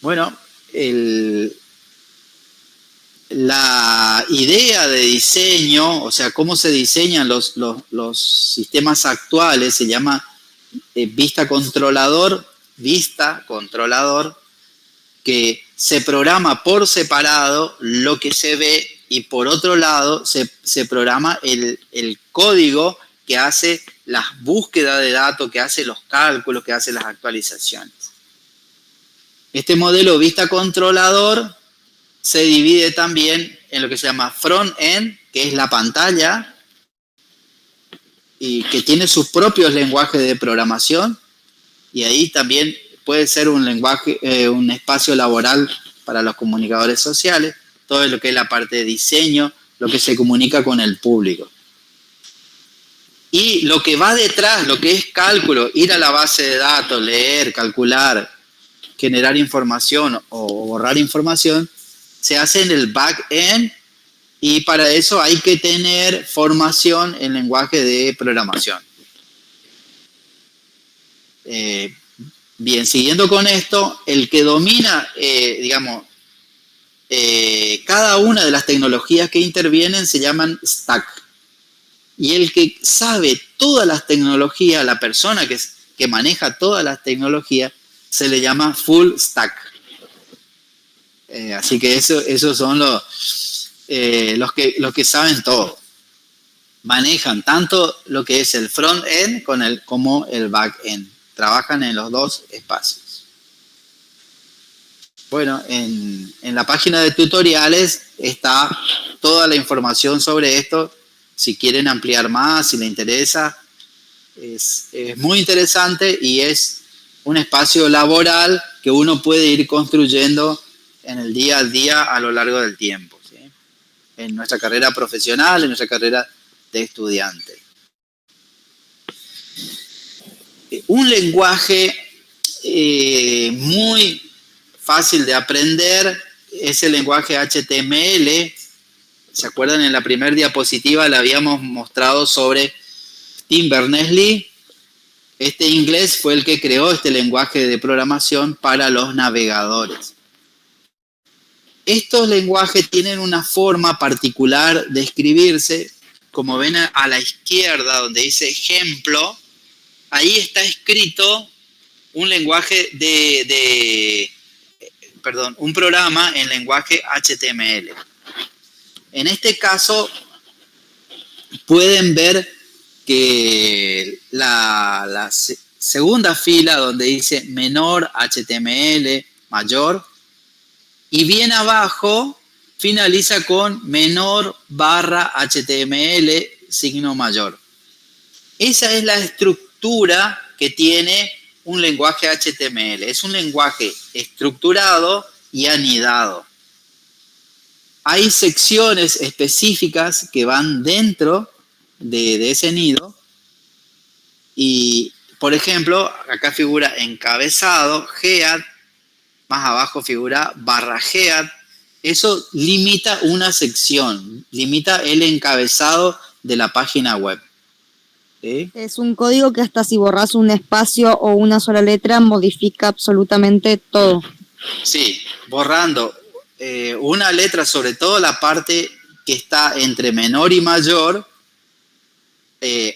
Bueno, la idea de diseño, o sea, cómo se diseñan los sistemas actuales, se llama vista controlador, que se programa por separado lo que se ve, y por otro lado se programa el código que hace las búsquedas de datos, que hace los cálculos, que hace las actualizaciones. Este modelo vista controlador se divide también en lo que se llama front-end, que es la pantalla, y que tiene sus propios lenguajes de programación, y ahí también puede ser un lenguaje, un espacio laboral para los comunicadores sociales, todo lo que es la parte de diseño, lo que se comunica con el público. Y lo que va detrás, lo que es cálculo, ir a la base de datos, leer, calcular, generar información o borrar información, se hace en el back-end, y para eso hay que tener formación en lenguaje de programación. Bien, siguiendo con esto, el que domina, cada una de las tecnologías que intervienen se llaman stack. Y el que sabe todas las tecnologías, la persona que maneja todas las tecnologías, se le llama full stack. Así que esos son los que saben todo. Manejan tanto lo que es el front-end como el back-end. Trabajan en los dos espacios. Bueno, en la página de tutoriales está toda la información sobre esto. Si quieren ampliar más, si les interesa, es muy interesante, y es un espacio laboral que uno puede ir construyendo en el día a día a lo largo del tiempo, ¿sí? En nuestra carrera profesional, en nuestra carrera de estudiante. Un lenguaje muy fácil de aprender es el lenguaje HTML. ¿Se acuerdan? En la primera diapositiva le habíamos mostrado sobre Tim Berners-Lee. Este inglés fue el que creó este lenguaje de programación para los navegadores. Estos lenguajes tienen una forma particular de escribirse. Como ven a la izquierda, donde dice ejemplo, ahí está escrito un lenguaje un programa en lenguaje HTML. En este caso, pueden ver que la segunda fila, donde dice menor HTML, mayor, y bien abajo finaliza con menor barra HTML, signo mayor. Esa es la estructura que tiene un lenguaje HTML. Es un lenguaje estructurado y anidado. Hay secciones específicas que van dentro de ese nido, y, por ejemplo, acá figura encabezado, head, más abajo figura barra head. Eso limita una sección, limita el encabezado de la página web. ¿Sí? Es un código que hasta si borras un espacio o una sola letra modifica absolutamente todo. Sí, borrando una letra, sobre todo la parte que está entre menor y mayor,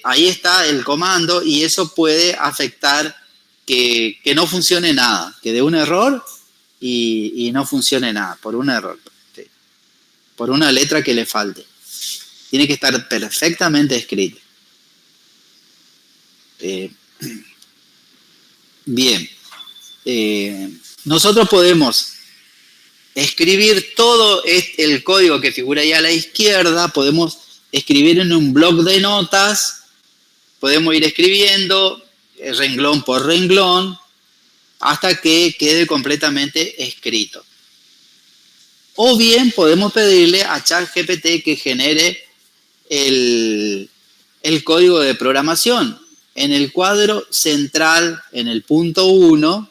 ahí está el comando, y eso puede afectar que no funcione nada, que dé un error y no funcione nada, por un error, ¿sí? Por una letra que le falte. Tiene que estar perfectamente escrito. Bien. Nosotros podemos escribir todo el código que figura ahí a la izquierda, podemos escribir en un bloc de notas, podemos ir escribiendo renglón por renglón hasta que quede completamente escrito. O bien podemos pedirle a ChatGPT que genere el código de programación. En el cuadro central, en el punto 1,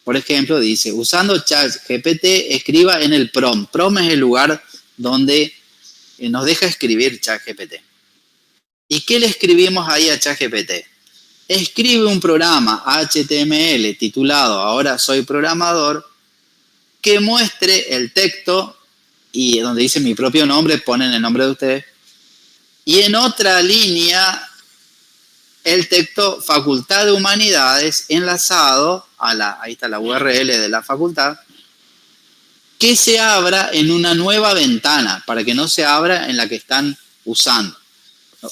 por ejemplo, dice, usando ChatGPT, escriba en el prompt. Prompt es el lugar donde nos deja escribir ChatGPT. ¿Y qué le escribimos ahí a ChatGPT? Escribe un programa HTML titulado Ahora soy programador, que muestre el texto, y donde dice mi propio nombre, ponen el nombre de ustedes, y en otra línea el texto Facultad de Humanidades enlazado ahí está la URL de la facultad, que se abra en una nueva ventana, para que no se abra en la que están usando.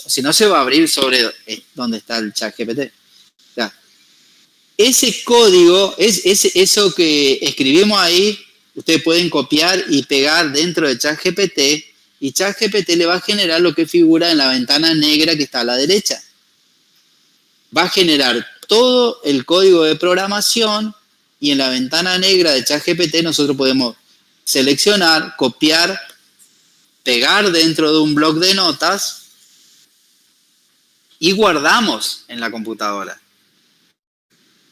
Si no, se va a abrir sobre donde está el ChatGPT. Ese código, eso que escribimos ahí, ustedes pueden copiar y pegar dentro de ChatGPT, y ChatGPT le va a generar lo que figura en la ventana negra que está a la derecha. Va a generar todo el código de programación, y en la ventana negra de ChatGPT nosotros podemos seleccionar, copiar, pegar dentro de un bloc de notas y guardamos en la computadora.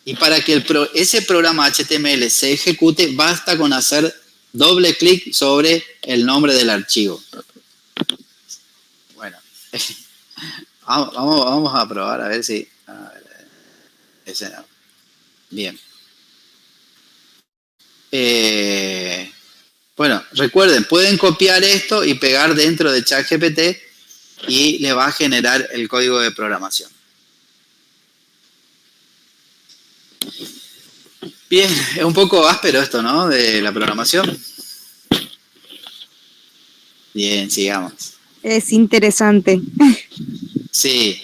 Y para que ese programa HTML se ejecute, basta con hacer doble clic sobre el nombre del archivo. Bueno, vamos a probar a ver si... ese no. Bien. Bueno, recuerden, pueden copiar esto y pegar dentro de ChatGPT y le va a generar el código de programación. Bien, es un poco áspero esto, ¿no? De la programación. Bien, sigamos. Es interesante. Sí,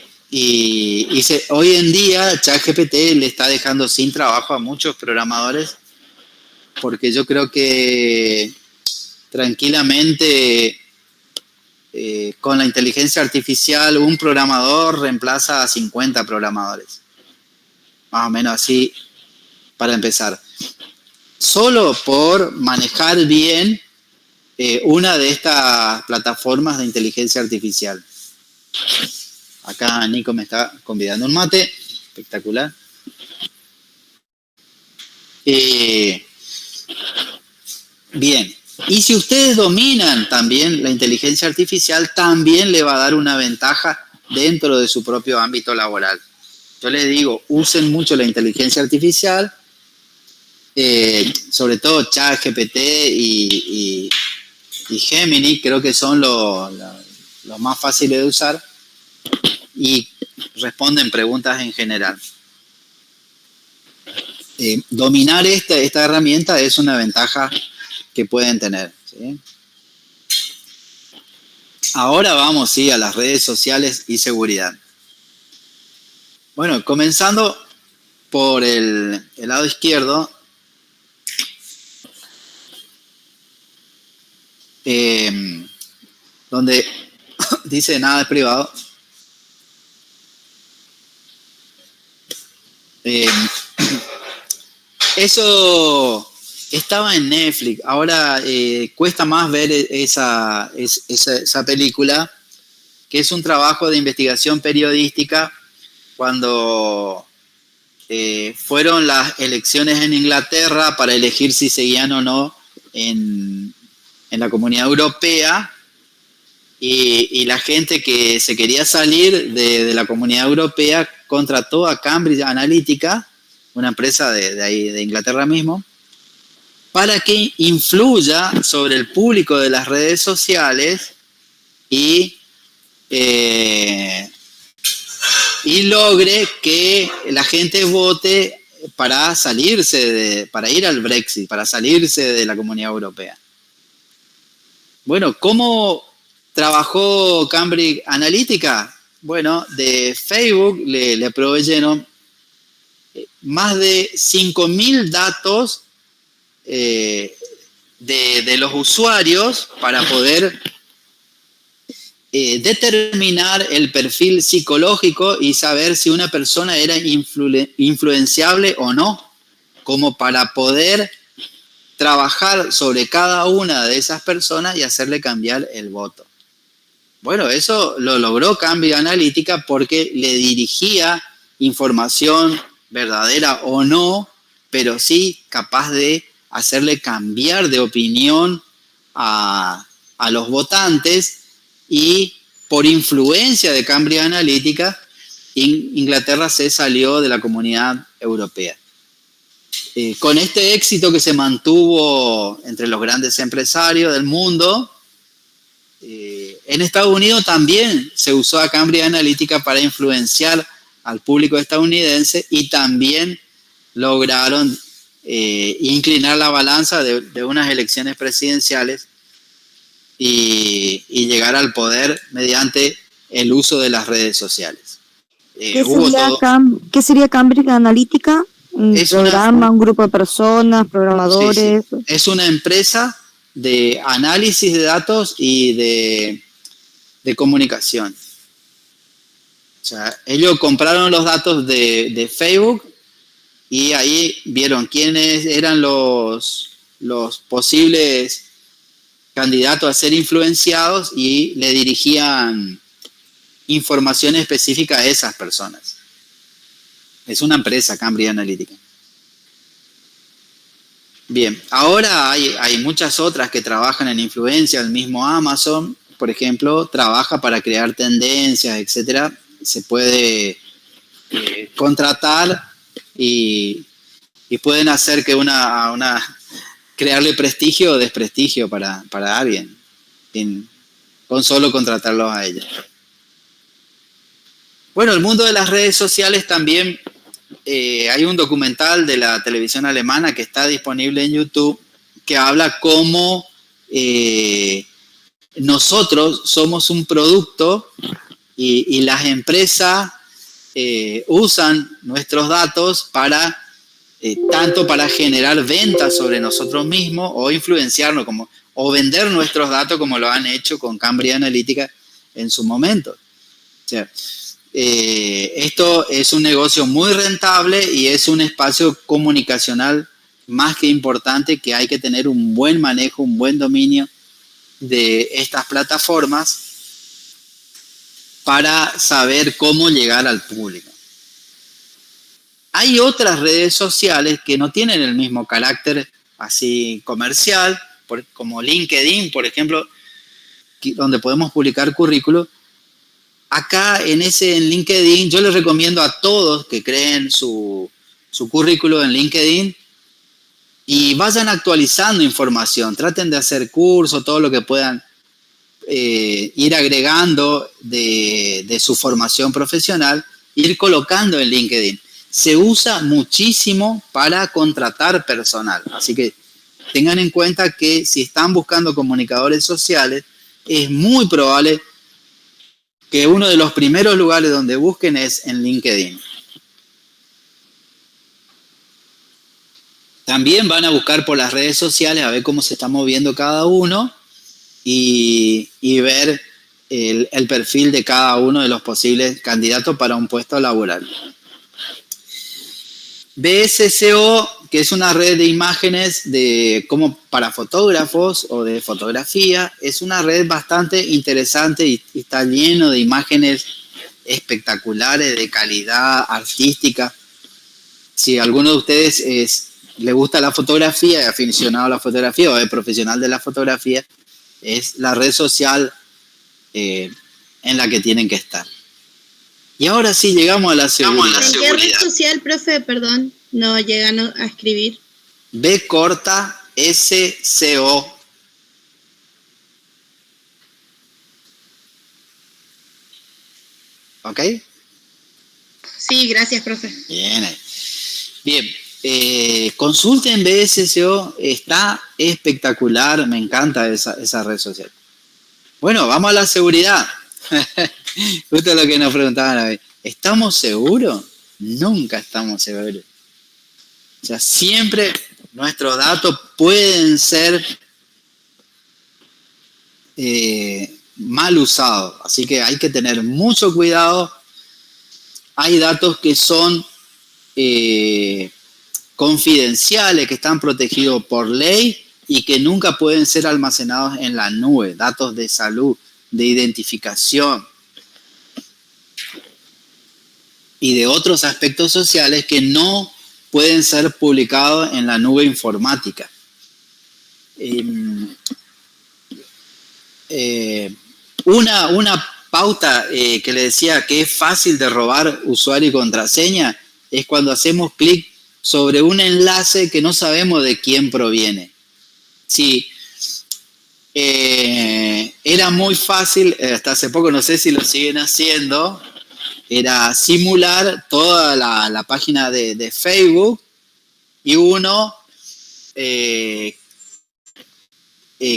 hoy en día ChatGPT le está dejando sin trabajo a muchos programadores, porque yo creo que tranquilamente con la inteligencia artificial un programador reemplaza a 50 programadores. Más o menos así, para empezar. Solo por manejar bien una de estas plataformas de inteligencia artificial. Acá Nico me está convidando un mate. Espectacular. Bien. Y si ustedes dominan también la inteligencia artificial, también le va a dar una ventaja dentro de su propio ámbito laboral. Yo les digo, usen mucho la inteligencia artificial, sobre todo ChatGPT y Gemini, creo que son los más fáciles de usar y responden preguntas en general. Dominar esta herramienta es una ventaja que pueden tener, ¿sí? Ahora vamos, sí, a las redes sociales y seguridad. Bueno, comenzando por el lado izquierdo, donde dice nada es privado. Eso estaba en Netflix. Ahora cuesta más ver esa película, que es un trabajo de investigación periodística cuando fueron las elecciones en Inglaterra para elegir si seguían o no en la Comunidad Europea, y la gente que se quería salir de la Comunidad Europea contrató a Cambridge Analytica, una empresa de ahí, de Inglaterra mismo, para que influya sobre el público de las redes sociales y logre que la gente vote para para ir al Brexit, para salirse de la Comunidad Europea. Bueno, ¿cómo trabajó Cambridge Analytica? Bueno, de Facebook le proveyeron más de 5.000 datos de los usuarios para poder determinar el perfil psicológico y saber si una persona era influenciable o no, como para poder trabajar sobre cada una de esas personas y hacerle cambiar el voto. Bueno, eso lo logró Cambridge Analytica porque le dirigía información verdadera o no, pero sí capaz de hacerle cambiar de opinión a los votantes, y por influencia de Cambridge Analytica, Inglaterra se salió de la Comunidad Europea. Con este éxito que se mantuvo entre los grandes empresarios del mundo, en Estados Unidos también se usó a Cambridge Analytica para influenciar al público estadounidense y también lograron inclinar la balanza de unas elecciones presidenciales y llegar al poder mediante el uso de las redes sociales. ¿Qué sería Cambridge Analytica? ¿Un programa, un grupo de personas, programadores? Sí. Es una empresa de análisis de datos y de comunicación. O sea, ellos compraron los datos de Facebook y ahí vieron quiénes eran los posibles candidatos a ser influenciados y le dirigían información específica a esas personas. Es una empresa, Cambridge Analytica. Bien, ahora hay muchas otras que trabajan en influencia. El mismo Amazon, por ejemplo, trabaja para crear tendencias, etcétera. Se puede contratar y pueden hacer que crearle prestigio o desprestigio para alguien con solo contratarlos a ellos. Bueno, el mundo de las redes sociales también, hay un documental de la televisión alemana que está disponible en YouTube que habla cómo nosotros somos un producto y las empresas usan nuestros datos tanto para generar ventas sobre nosotros mismos o influenciarnos o vender nuestros datos como lo han hecho con Cambridge Analytica en su momento. O sea, esto es un negocio muy rentable y es un espacio comunicacional más que importante que hay que tener un buen manejo, un buen dominio de estas plataformas para saber cómo llegar al público. Hay otras redes sociales que no tienen el mismo carácter así comercial, como LinkedIn, por ejemplo, donde podemos publicar currículos. Acá en LinkedIn, yo les recomiendo a todos que creen su currículo en LinkedIn y vayan actualizando información. Traten de hacer cursos, todo lo que puedan ir agregando de su formación profesional, ir colocando en LinkedIn. Se usa muchísimo para contratar personal. Así que tengan en cuenta que si están buscando comunicadores sociales, es muy probable que uno de los primeros lugares donde busquen es en LinkedIn. También van a buscar por las redes sociales a ver cómo se está moviendo cada uno y ver el perfil de cada uno de los posibles candidatos para un puesto laboral. BSCO, que es una red de imágenes como para fotógrafos o de fotografía, es una red bastante interesante y está lleno de imágenes espectaculares, de calidad artística. Si a alguno de ustedes le gusta la fotografía, es aficionado a la fotografía o es profesional de la fotografía, es la red social en la que tienen que estar. Y ahora sí llegamos a la seguridad. ¿En qué red social, profe? Perdón, no llegan a escribir. B-SCO. ¿Ok? Sí, gracias, profe. Bien. Consulten BSCO, está espectacular, me encanta esa red social. Bueno, vamos a la seguridad. Justo lo que nos preguntaban a mí. ¿Estamos seguros? Nunca estamos seguros. O sea, siempre nuestros datos pueden ser mal usados. Así que hay que tener mucho cuidado. Hay datos que son confidenciales, que están protegidos por ley y que nunca pueden ser almacenados en la nube. Datos de salud, de identificación y de otros aspectos sociales que no pueden ser publicados en la nube informática. Una pauta que le decía que es fácil de robar usuario y contraseña es cuando hacemos clic sobre un enlace que no sabemos de quién proviene. Sí, era muy fácil, hasta hace poco, no sé si lo siguen haciendo, era simular toda la página de Facebook y uno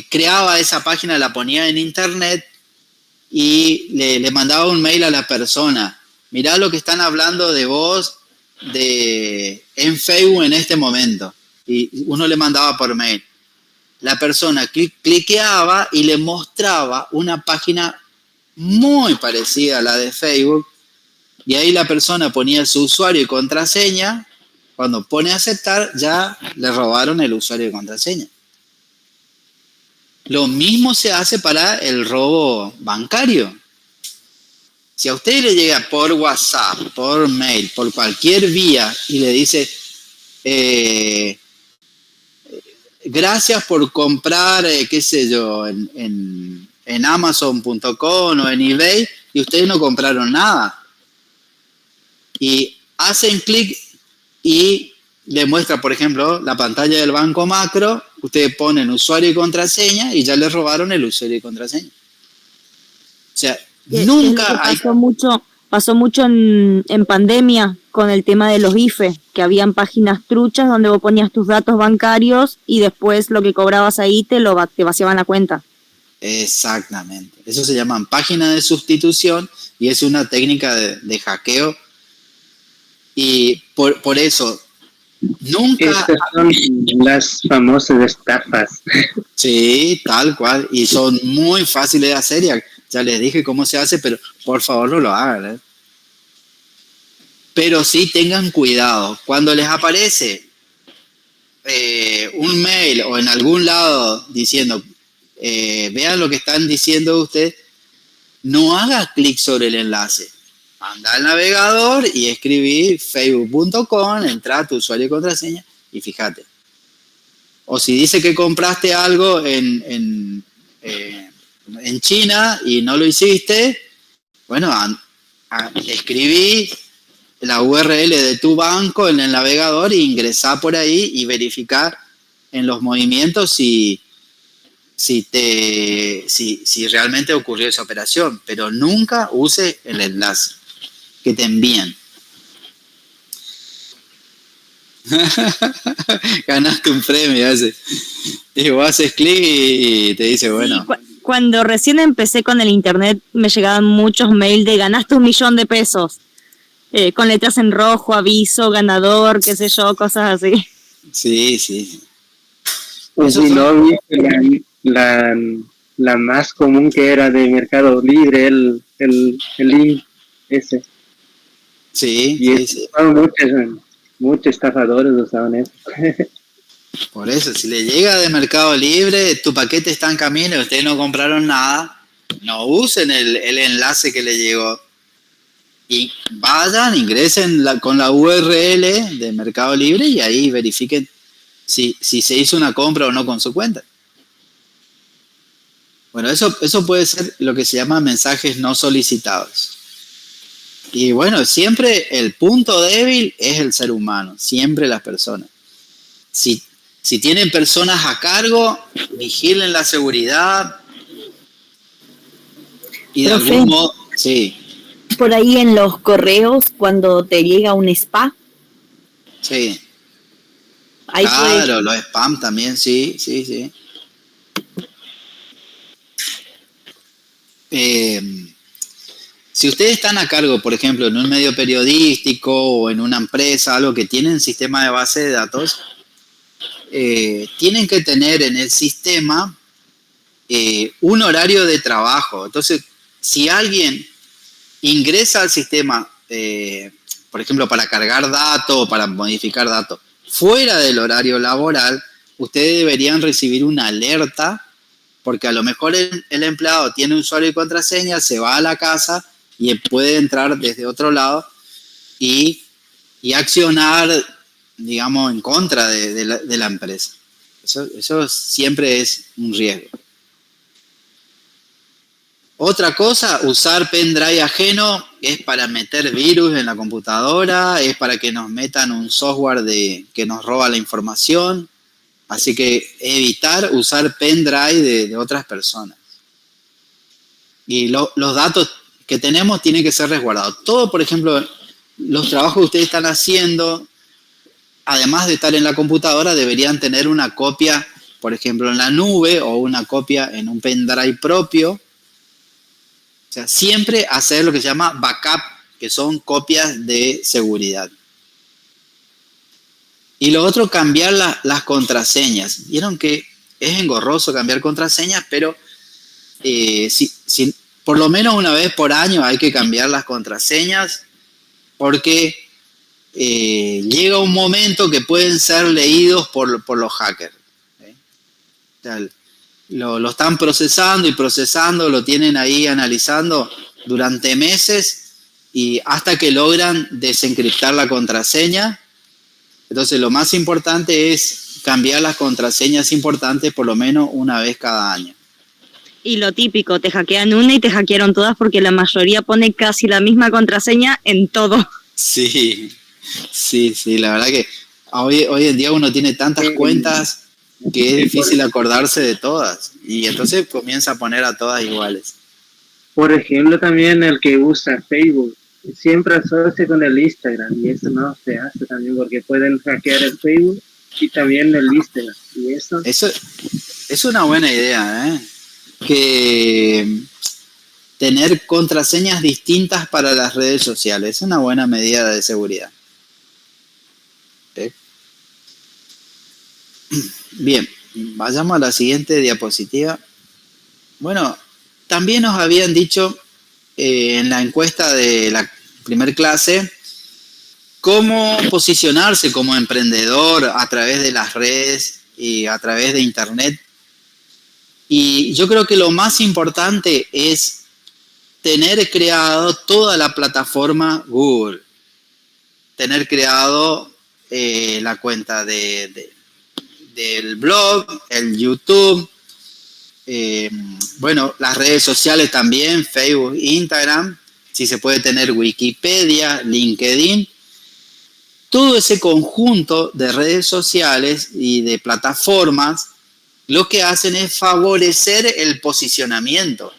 creaba esa página, la ponía en internet y le mandaba un mail a la persona. Mirá lo que están hablando de vos en Facebook en este momento. Y uno le mandaba por mail. La persona cliqueaba y le mostraba una página muy parecida a la de Facebook. Y ahí la persona ponía su usuario y contraseña. Cuando pone aceptar, ya le robaron el usuario y contraseña. Lo mismo se hace para el robo bancario. Si a usted le llega por WhatsApp, por mail, por cualquier vía y le dice, gracias por comprar, qué sé yo, en Amazon.com o en eBay, y ustedes no compraron nada. Y hacen clic y le muestra, por ejemplo, la pantalla del Banco Macro, ustedes ponen usuario y contraseña y ya les robaron el usuario y contraseña. O sea, nunca hay... Pasó mucho en pandemia con el tema de los IFE, que habían páginas truchas donde vos ponías tus datos bancarios y después lo que cobrabas ahí te vaciaban la cuenta. Exactamente. Eso se llaman páginas de sustitución y es una técnica de hackeo. Y por eso, nunca... Estas son las famosas estafas. Sí, tal cual. Y son muy fáciles de hacer. Ya les dije cómo se hace, pero por favor no lo hagan, ¿eh? Pero sí tengan cuidado. Cuando les aparece un mail o en algún lado diciendo, vean lo que están diciendo ustedes, no haga clic sobre el enlace. Anda al navegador y escribí facebook.com, entra a tu usuario y contraseña y fíjate. O si dice que compraste algo en China y no lo hiciste, bueno, escribí la URL de tu banco en el navegador e ingresá por ahí y verificar en los movimientos si realmente ocurrió esa operación, pero nunca use el enlace que te envían. Ganaste un premio ese. Y vos haces clic y te dice, bueno. Sí, cuando recién empecé con el internet me llegaban muchos mails de ganaste $1.000.000, con letras en rojo, aviso, ganador, qué sé yo, cosas así. Sí, sí. Pues si no, la más común que era de Mercado Libre, el link ese. Sí, y sí. Muchos estafadores usaban eso. Por eso, si le llega de Mercado Libre, tu paquete está en camino y ustedes no compraron nada, no usen el enlace que le llegó. Y vayan, ingresen con la URL de Mercado Libre y ahí verifiquen si se hizo una compra o no con su cuenta. Bueno, eso puede ser lo que se llama mensajes no solicitados. Y bueno, siempre el punto débil es el ser humano, siempre las personas. Si tienen personas a cargo, vigilen la seguridad y de algún modo, sí. Por ahí en los correos, cuando te llega un spam. Sí. Ahí claro, los spam también, sí. Si ustedes están a cargo, por ejemplo, en un medio periodístico o en una empresa, algo que tienen sistema de base de datos, tienen que tener en el sistema un horario de trabajo. Entonces, si alguien ingresa al sistema, por ejemplo, para cargar datos o para modificar datos, fuera del horario laboral, ustedes deberían recibir una alerta, porque a lo mejor el empleado tiene usuario y contraseña, se va a la casa y puede entrar desde otro lado y accionar, digamos, en contra de la empresa. Eso siempre es un riesgo. Otra cosa, usar pendrive ajeno es para meter virus en la computadora, es para que nos metan un software que nos roba la información. Así que evitar usar pendrive de otras personas. Y los datos que tenemos tiene que ser resguardado. Todo, por ejemplo, los trabajos que ustedes están haciendo, además de estar en la computadora, deberían tener una copia, por ejemplo, en la nube o una copia en un pendrive propio. O sea, siempre hacer lo que se llama backup, que son copias de seguridad. Y lo otro, cambiar las contraseñas. Vieron que es engorroso cambiar contraseñas, pero por lo menos una vez por año hay que cambiar las contraseñas, porque llega un momento que pueden ser leídos por los hackers. O sea, lo están procesando y procesando, lo tienen ahí analizando durante meses y hasta que logran desencriptar la contraseña. Entonces lo más importante es cambiar las contraseñas importantes por lo menos una vez cada año. Y lo típico, te hackean una y te hackearon todas porque la mayoría pone casi la misma contraseña en todo. Sí, la verdad que hoy en día uno tiene tantas cuentas que es difícil acordarse de todas y entonces comienza a poner a todas iguales. Por ejemplo, también el que usa Facebook siempre asocia con el Instagram y eso no se hace también porque pueden hackear el Facebook y también el Instagram. Y eso es una buena idea, que tener contraseñas distintas para las redes sociales es una buena medida de seguridad. Bien, vayamos a la siguiente diapositiva. Bueno, también nos habían dicho en la encuesta de la primer clase cómo posicionarse como emprendedor a través de las redes y a través de Internet. Y yo creo que lo más importante es tener creado toda la plataforma Google, tener creado la cuenta del blog, el YouTube, las redes sociales también, Facebook, Instagram, si se puede tener Wikipedia, LinkedIn, todo ese conjunto de redes sociales y de plataformas lo que hacen es favorecer el posicionamiento.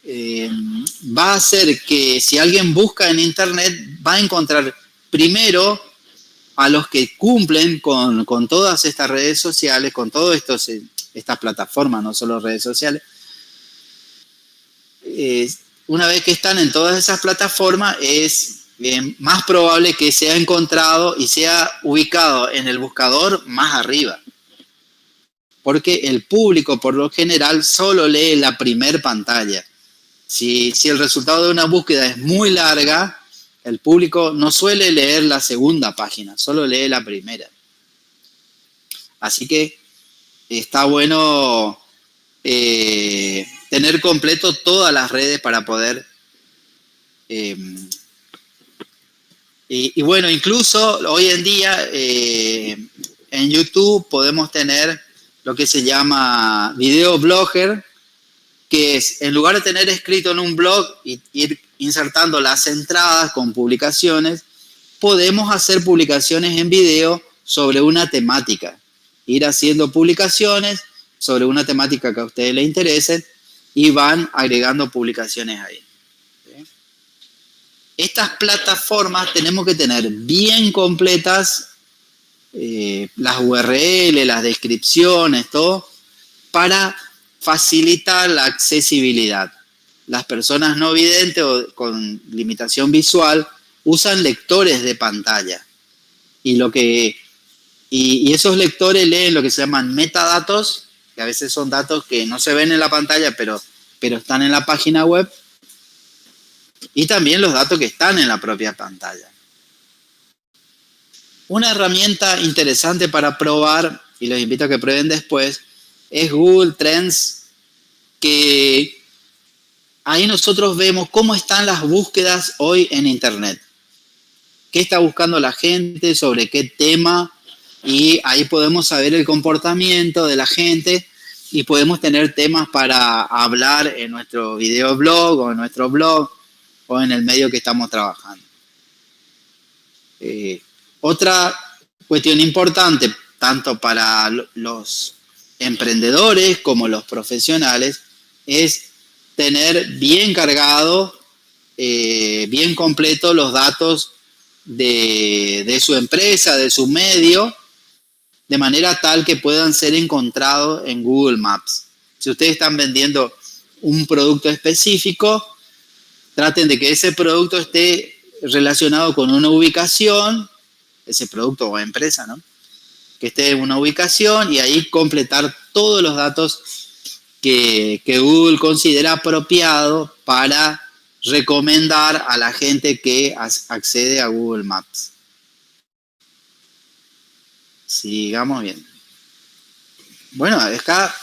Va a hacer que si alguien busca en Internet, va a encontrar primero a los que cumplen con todas estas redes sociales, con todas estas plataformas, no solo redes sociales. Una vez que están en todas esas plataformas, es más probable que sea encontrado y sea ubicado en el buscador más arriba. Porque el público, por lo general, solo lee la primer pantalla. Si el resultado de una búsqueda es muy larga, el público no suele leer la segunda página, solo lee la primera. Así que está bueno tener completo todas las redes para poder... bueno, incluso hoy en día en YouTube podemos tener lo que se llama video blogger, que es, en lugar de tener escrito en un blog y ir insertando las entradas con publicaciones, podemos hacer publicaciones en video sobre una temática. Ir haciendo publicaciones sobre una temática que a ustedes les interese y van agregando publicaciones ahí. ¿Sí? Estas plataformas tenemos que tener bien completas las URL, las descripciones, todo, para facilitar la accesibilidad. Las personas no videntes o con limitación visual usan lectores de pantalla. Y esos lectores leen lo que se llaman metadatos, que a veces son datos que no se ven en la pantalla, pero están en la página web. Y también los datos que están en la propia pantalla. Una herramienta interesante para probar, y los invito a que prueben después, es Google Trends, que ahí nosotros vemos cómo están las búsquedas hoy en Internet. ¿Qué está buscando la gente? ¿Sobre qué tema? Y ahí podemos saber el comportamiento de la gente y podemos tener temas para hablar en nuestro videoblog o en nuestro blog o en el medio que estamos trabajando. Otra cuestión importante, tanto para los emprendedores como los profesionales, es tener bien cargado, bien completo los datos de su empresa, de su medio, de manera tal que puedan ser encontrados en Google Maps. Si ustedes están vendiendo un producto específico, traten de que ese producto esté relacionado con una ubicación, ese producto o empresa, ¿no? Que esté en una ubicación y ahí completar todos los datos que Google considera apropiado para recomendar a la gente que accede a Google Maps. Sigamos bien. Bueno, acá,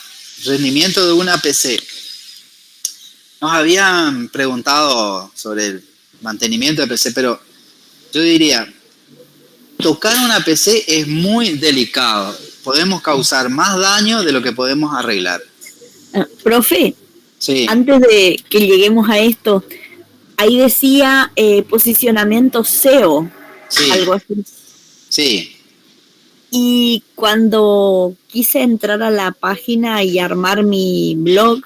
rendimiento de una PC. Nos habían preguntado sobre el mantenimiento de PC, pero yo diría, tocar una PC es muy delicado. Podemos causar más daño de lo que podemos arreglar. Profe, sí. Antes de que lleguemos a esto, ahí decía posicionamiento SEO, sí. Algo así. Sí. Y cuando quise entrar a la página y armar mi blog,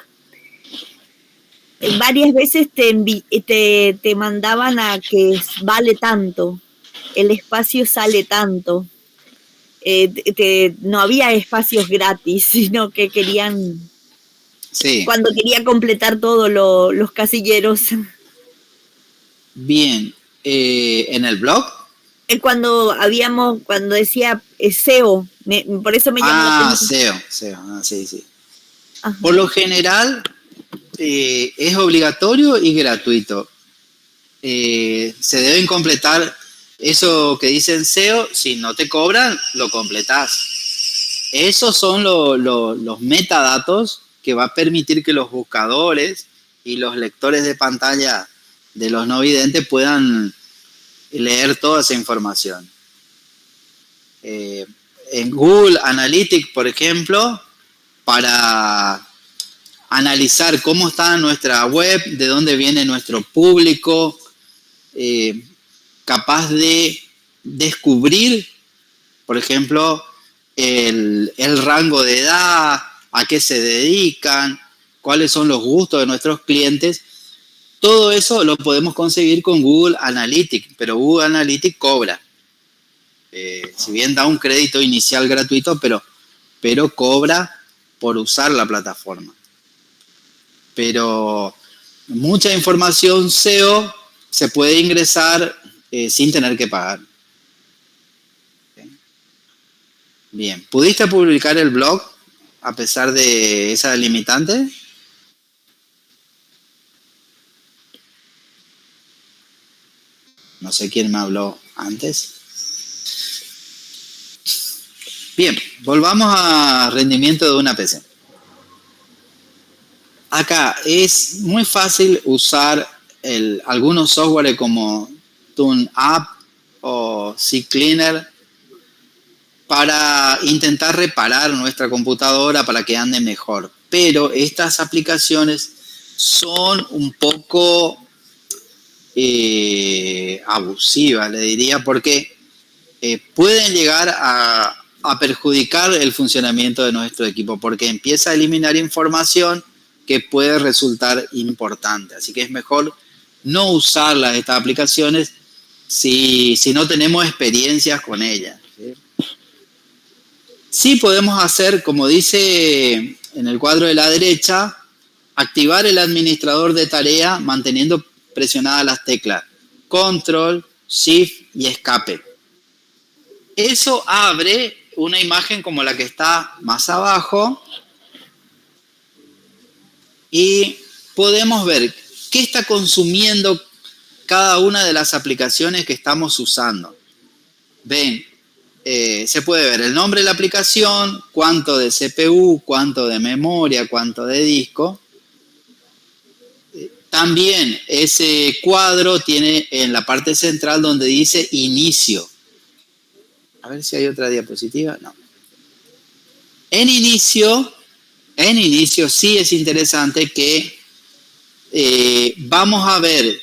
varias veces te mandaban a que vale tanto, el espacio sale tanto. No había espacios gratis, sino que querían, sí. Cuando quería completar todos los casilleros. Bien, ¿en el blog? Cuando decía SEO, por eso me llamó la atención. SEO, sí. Ajá. Por lo general es obligatorio y gratuito. Se deben completar eso que dicen SEO, si no te cobran, lo completás. Esos son los metadatos que va a permitir que los buscadores y los lectores de pantalla de los no videntes puedan leer toda esa información. En Google Analytics, por ejemplo, para analizar cómo está nuestra web, de dónde viene nuestro público, capaz de descubrir, por ejemplo, el rango de edad, a qué se dedican, cuáles son los gustos de nuestros clientes. Todo eso lo podemos conseguir con Google Analytics, pero Google Analytics cobra. Si bien da un crédito inicial gratuito, pero cobra por usar la plataforma. Pero mucha información SEO se puede ingresar sin tener que pagar. Bien, ¿pudiste publicar el blog a pesar de esa limitante? No sé quién me habló antes. Bien, volvamos a rendimiento de una PC. Acá es muy fácil usar algunos software como TuneUp o CCleaner para intentar reparar nuestra computadora para que ande mejor. Pero estas aplicaciones son un poco abusivas, le diría, porque pueden llegar a perjudicar el funcionamiento de nuestro equipo, porque empieza a eliminar información que puede resultar importante. Así que es mejor no usarlas, estas aplicaciones, si no tenemos experiencias con ellas. Sí podemos hacer, como dice en el cuadro de la derecha, activar el administrador de tarea manteniendo presionadas las teclas Control, Shift y Escape. Eso abre una imagen como la que está más abajo y podemos ver qué está consumiendo cada una de las aplicaciones que estamos usando. Ven, se puede ver el nombre de la aplicación, cuánto de CPU, cuánto de memoria, cuánto de disco. También ese cuadro tiene en la parte central donde dice inicio. A ver si hay otra diapositiva. No. En inicio sí es interesante que vamos a ver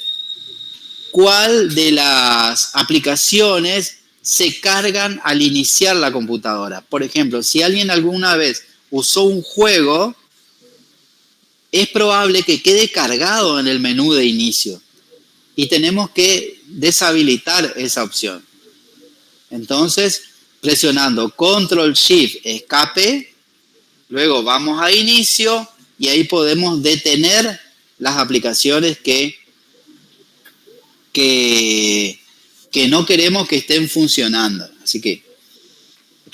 cuál de las aplicaciones se cargan al iniciar la computadora. Por ejemplo, si alguien alguna vez usó un juego, es probable que quede cargado en el menú de inicio y tenemos que deshabilitar esa opción. Entonces, presionando Control Shift Escape, luego vamos a inicio y ahí podemos detener las aplicaciones que no queremos que estén funcionando. Así que,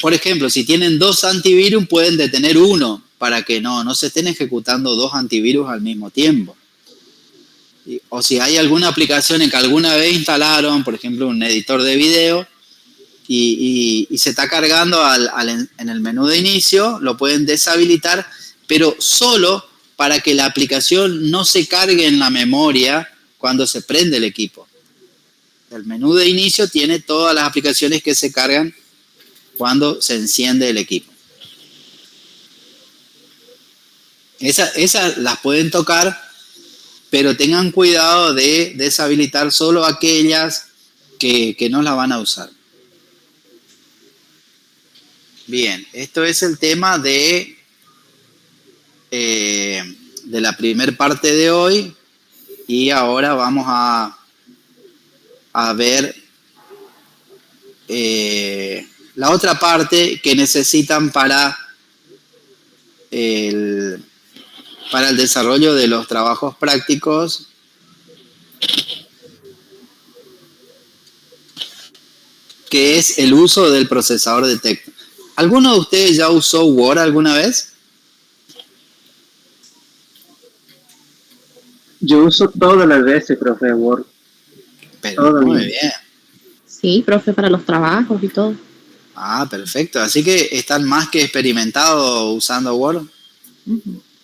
por ejemplo, si tienen 2 antivirus, pueden detener uno para que no se estén ejecutando 2 antivirus al mismo tiempo. O si hay alguna aplicación en que alguna vez instalaron, por ejemplo, un editor de video, y se está cargando en el menú de inicio, lo pueden deshabilitar, pero solo para que la aplicación no se cargue en la memoria cuando se prende el equipo. El menú de inicio tiene todas las aplicaciones que se cargan cuando se enciende el equipo. Esas las pueden tocar, pero tengan cuidado de deshabilitar solo aquellas que no las van a usar. Bien, esto es el tema de la primer parte de hoy, y ahora vamos a ver la otra parte que necesitan para el desarrollo de los trabajos prácticos, que es el uso del procesador de texto. ¿Alguno de ustedes ya usó Word alguna vez? Yo uso todas las veces, profe, Word. Pero muy bien. Sí, profe, para los trabajos y todo. Ah, perfecto. Así que están más que experimentados usando Word. Uh-huh.